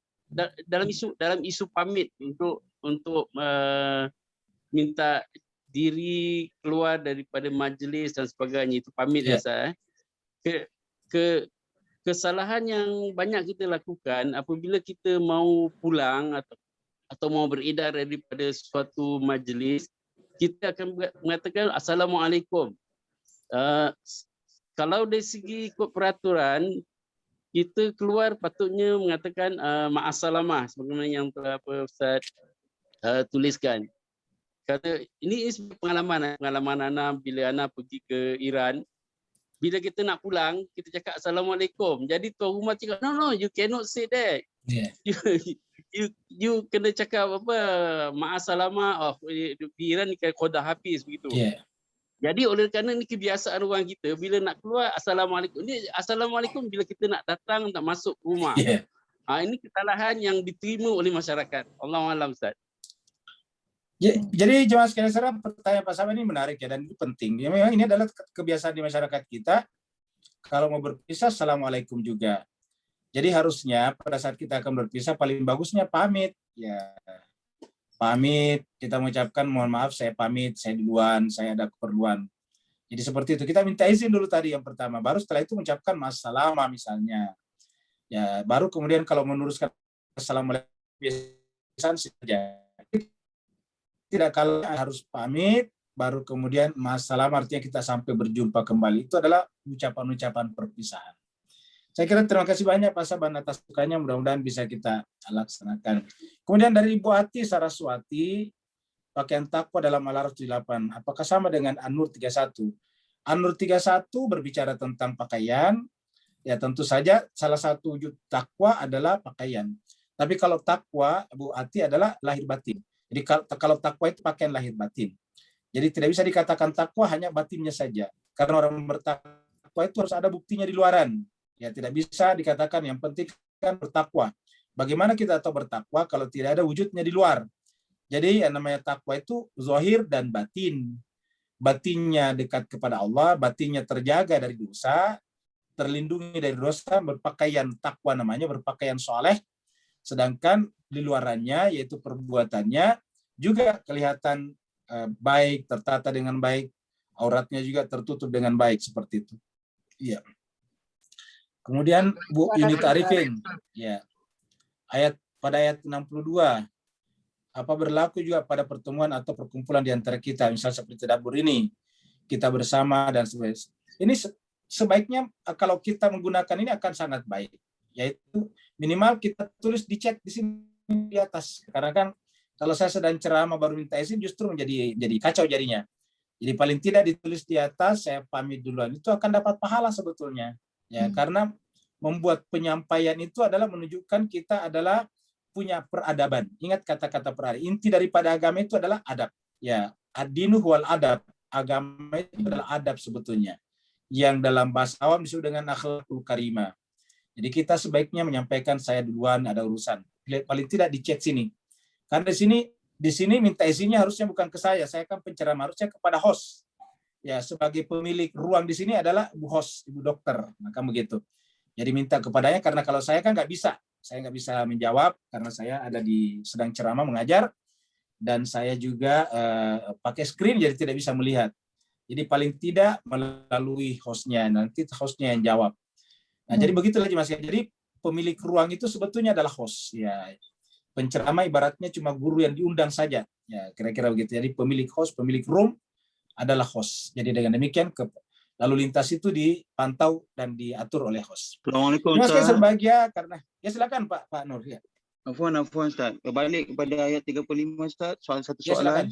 dalam isu pamit untuk minta diri keluar daripada majlis dan sebagainya, itu pamit ya saya. Kesalahan yang banyak kita lakukan apabila kita mau pulang atau mau beredar daripada suatu majlis, kita akan mengatakan Assalamualaikum. Kalau dari segi ikut peraturan, kita keluar patutnya mengatakan ma'assalamah sebagaimana yang telah Ustaz tuliskan. Kata ini pengalaman Ana bila Ana pergi ke Iran. Bila kita nak pulang, kita cakap Assalamualaikum. Jadi tuan rumah cakap, no, you cannot say that. Yeah. You kena cakap apa, ma'assalamah. Di Iran ni qadah hafiz begitu. Yeah. Jadi oleh kerana ini kebiasaan orang kita, bila nak keluar Assalamualaikum. Ini Assalamualaikum bila kita nak datang, nak masuk rumah. Yeah. Ini kesalahan yang diterima oleh masyarakat. Allahualam Ustaz. Jadi jemaah sekalian, pertanyaan Pak Sabar ini menarik ya, dan itu penting. Ya, memang ini adalah kebiasaan di masyarakat kita. Kalau mau berpisah, Assalamualaikum juga. Jadi harusnya pada saat kita akan berpisah, paling bagusnya pamit. Ya, pamit, kita mengucapkan mohon maaf saya pamit, saya duluan, saya ada keperluan. Jadi seperti itu, kita minta izin dulu tadi yang pertama, baru setelah itu mengucapkan ma'assalamah misalnya. Ya, baru kemudian kalau meneruskan Assalamualaikum saja. Tidak, kalau harus pamit, baru kemudian ma'assalamah, artinya kita sampai berjumpa kembali. Itu adalah ucapan-ucapan perpisahan. Saya kira terima kasih banyak Pak Saban atas sukanya, mudah-mudahan bisa kita laksanakan. Kemudian dari Ibu Ati Saraswati, pakaian takwa dalam Al-A'raf 8. Apakah sama dengan An-Nur 31? An-Nur 31 berbicara tentang pakaian. Ya tentu saja salah satu wujud takwa adalah pakaian. Tapi kalau takwa, Bu Ati, adalah lahir batin. Jadi kalau takwa itu pakaian lahir batin. Jadi tidak bisa dikatakan takwa hanya batinnya saja. Karena orang bertakwa itu harus ada buktinya di luaran. Ya tidak bisa dikatakan yang penting kan bertakwa. Bagaimana kita tahu bertakwa kalau tidak ada wujudnya di luar? Jadi yang namanya takwa itu zahir dan batin. Batinnya dekat kepada Allah, batinnya terjaga dari dosa, terlindungi dari dosa, berpakaian takwa namanya, berpakaian soleh. Sedangkan di luarannya, yaitu perbuatannya, juga kelihatan baik, tertata dengan baik, auratnya juga tertutup dengan baik, seperti itu. Iya. Kemudian Bu Yunita Arifin, ya, pada ayat 62, apa berlaku juga pada pertemuan atau perkumpulan di antara kita, misalnya seperti dapur ini, kita bersama dan sebagainya. Ini sebaiknya kalau kita menggunakan ini akan sangat baik, yaitu minimal kita tulis di chat di sini di atas. Karena kan kalau saya sedang ceramah baru minta izin justru jadi kacau jadinya. Jadi paling tidak ditulis di atas, saya pamit duluan, itu akan dapat pahala sebetulnya. Ya, karena membuat penyampaian itu adalah menunjukkan kita adalah punya peradaban. Ingat kata-kata peradaban. Inti daripada agama itu adalah adab. Ya, ad-dinu wal adab. Agama itu adalah adab sebetulnya. Yang dalam bahasa awam disebut dengan akhlakul karimah. Jadi kita sebaiknya menyampaikan saya duluan, ada urusan. Paling tidak di chat sini. Karena di sini minta izinnya harusnya bukan ke saya kan penceramah, harusnya kepada host. Ya, sebagai pemilik ruang di sini adalah Bu host, Ibu dokter. Maka begitu. Jadi minta kepadanya, karena kalau saya kan nggak bisa. Saya nggak bisa menjawab karena saya ada sedang ceramah mengajar dan saya juga pakai screen jadi tidak bisa melihat. Jadi paling tidak melalui hostnya, nanti hostnya yang jawab. Nah, jadi begitulah Mas. Jadi pemilik ruang itu sebetulnya adalah host. Ya, penceramah ibaratnya cuma guru yang diundang saja. Ya, kira-kira begitu. Jadi pemilik host, pemilik room adalah host. Jadi dengan demikian lalu lintas itu dipantau dan diatur oleh host. Assalamualaikum Terima kasih Ustaz. berbahagia karena ya silakan Pak Nur ya. Afwan Ustaz. Berbalik kepada ayat 35 Ustaz, satu Ya, soalan.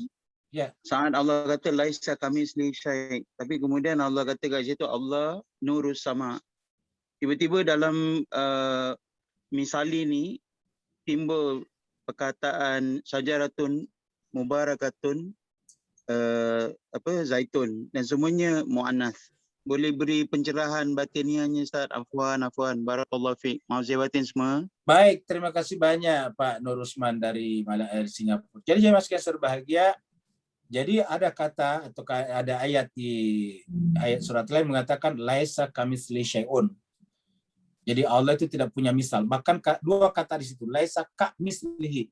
Ya. Saat Allah kata laisa kamitsli syai', tapi kemudian Allah kata kat situ Allah nurus sama. Tiba-tiba dalam misali ni timbul perkataan syajaratun mubarakatun zaitun dan semuanya muannas. Boleh beri pencerahan batiniahnya Ustaz? Afwan barakallahu fiik. Maaf saya batin semua. Baik, terima kasih banyak Pak Nur Usman dari Malaya Singapura. Jadi Mas Keser bahagia. Jadi ada kata atau ada ayat di ayat surat lain mengatakan laisa kamitsli syai'un. Jadi Allah itu tidak punya misal. Bahkan dua kata di situ, laisa kamitslihi.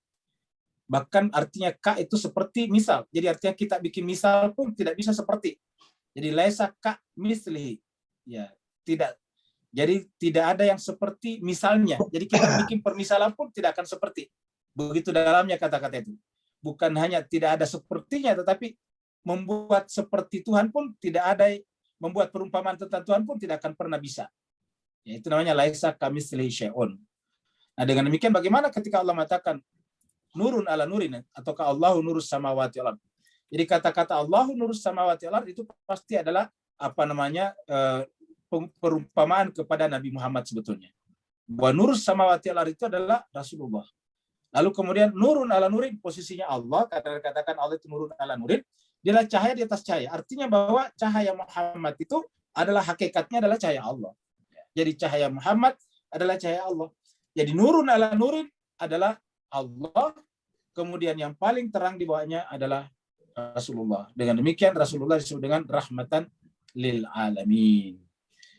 Bahkan artinya ka itu seperti misal. Jadi artinya kita bikin misal pun tidak bisa seperti. Jadi laisa kamitslihi. Ya, tidak. Jadi tidak ada yang seperti misalnya. Jadi kita bikin permisalan pun tidak akan seperti. Begitu dalamnya kata-kata itu. Bukan hanya tidak ada sepertinya, tetapi membuat seperti Tuhan pun tidak ada, membuat perumpamaan tentang Tuhan pun tidak akan pernah bisa. Ya, itu namanya laisa kamitslihi syai'un. Nah, dengan demikian bagaimana ketika Allah mengatakan nurun ala nurin, ataukah Allahu nurus samawati wal ardh. Jadi kata-kata Allahu nurus samawati wal ardh itu pasti adalah perumpamaan kepada Nabi Muhammad sebetulnya. Bahwa nurus samawati wal ardh itu adalah Rasulullah. Lalu kemudian nurun ala nurin, posisinya Allah, katakan Allah itu nurun ala nurin, dia adalah cahaya di atas cahaya. Artinya bahwa cahaya Muhammad itu adalah hakikatnya adalah cahaya Allah. Jadi cahaya Muhammad adalah cahaya Allah. Jadi nurun ala nurin adalah Allah, kemudian yang paling terang di bawahnya adalah Rasulullah. Dengan demikian Rasulullah disebut dengan rahmatan lil alamin.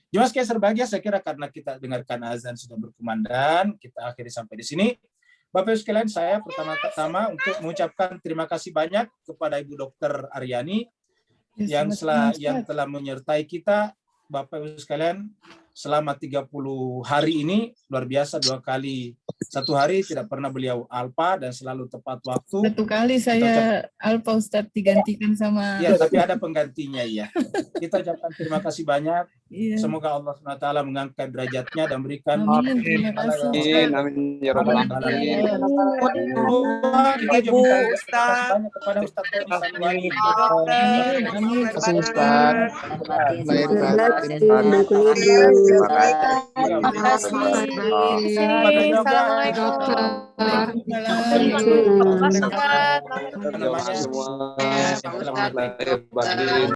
Jemaah sekalian berbahagia, saya kira karena kita dengarkan azan sudah berkumandang, kita akhiri sampai di sini. Bapak Ibu sekalian, saya pertama-tama untuk mengucapkan terima kasih banyak kepada Ibu Dr. Aryani yang telah menyertai kita. Bapak Ibu sekalian, selama 30 hari ini luar biasa, 2 kali 1 hari tidak pernah beliau alpa dan selalu tepat waktu. 1 kali saya alpa Ustadz, digantikan sama Ya, tapi ada penggantinya ya. Kita ucapkan terima kasih banyak. Iya. Semoga Allah SWT mengangkat derajatnya dan berikan Amin, terima kasih. Amin, amin ya rabbal alamin. Kita juga minta terima kasih banyak kepada Ustaz Tony Sanuari. Amin, amin. Terima kasih Ustaz. Lahir batin. Terima kasih. Waalaikumsalam. Semua. Lahir batin.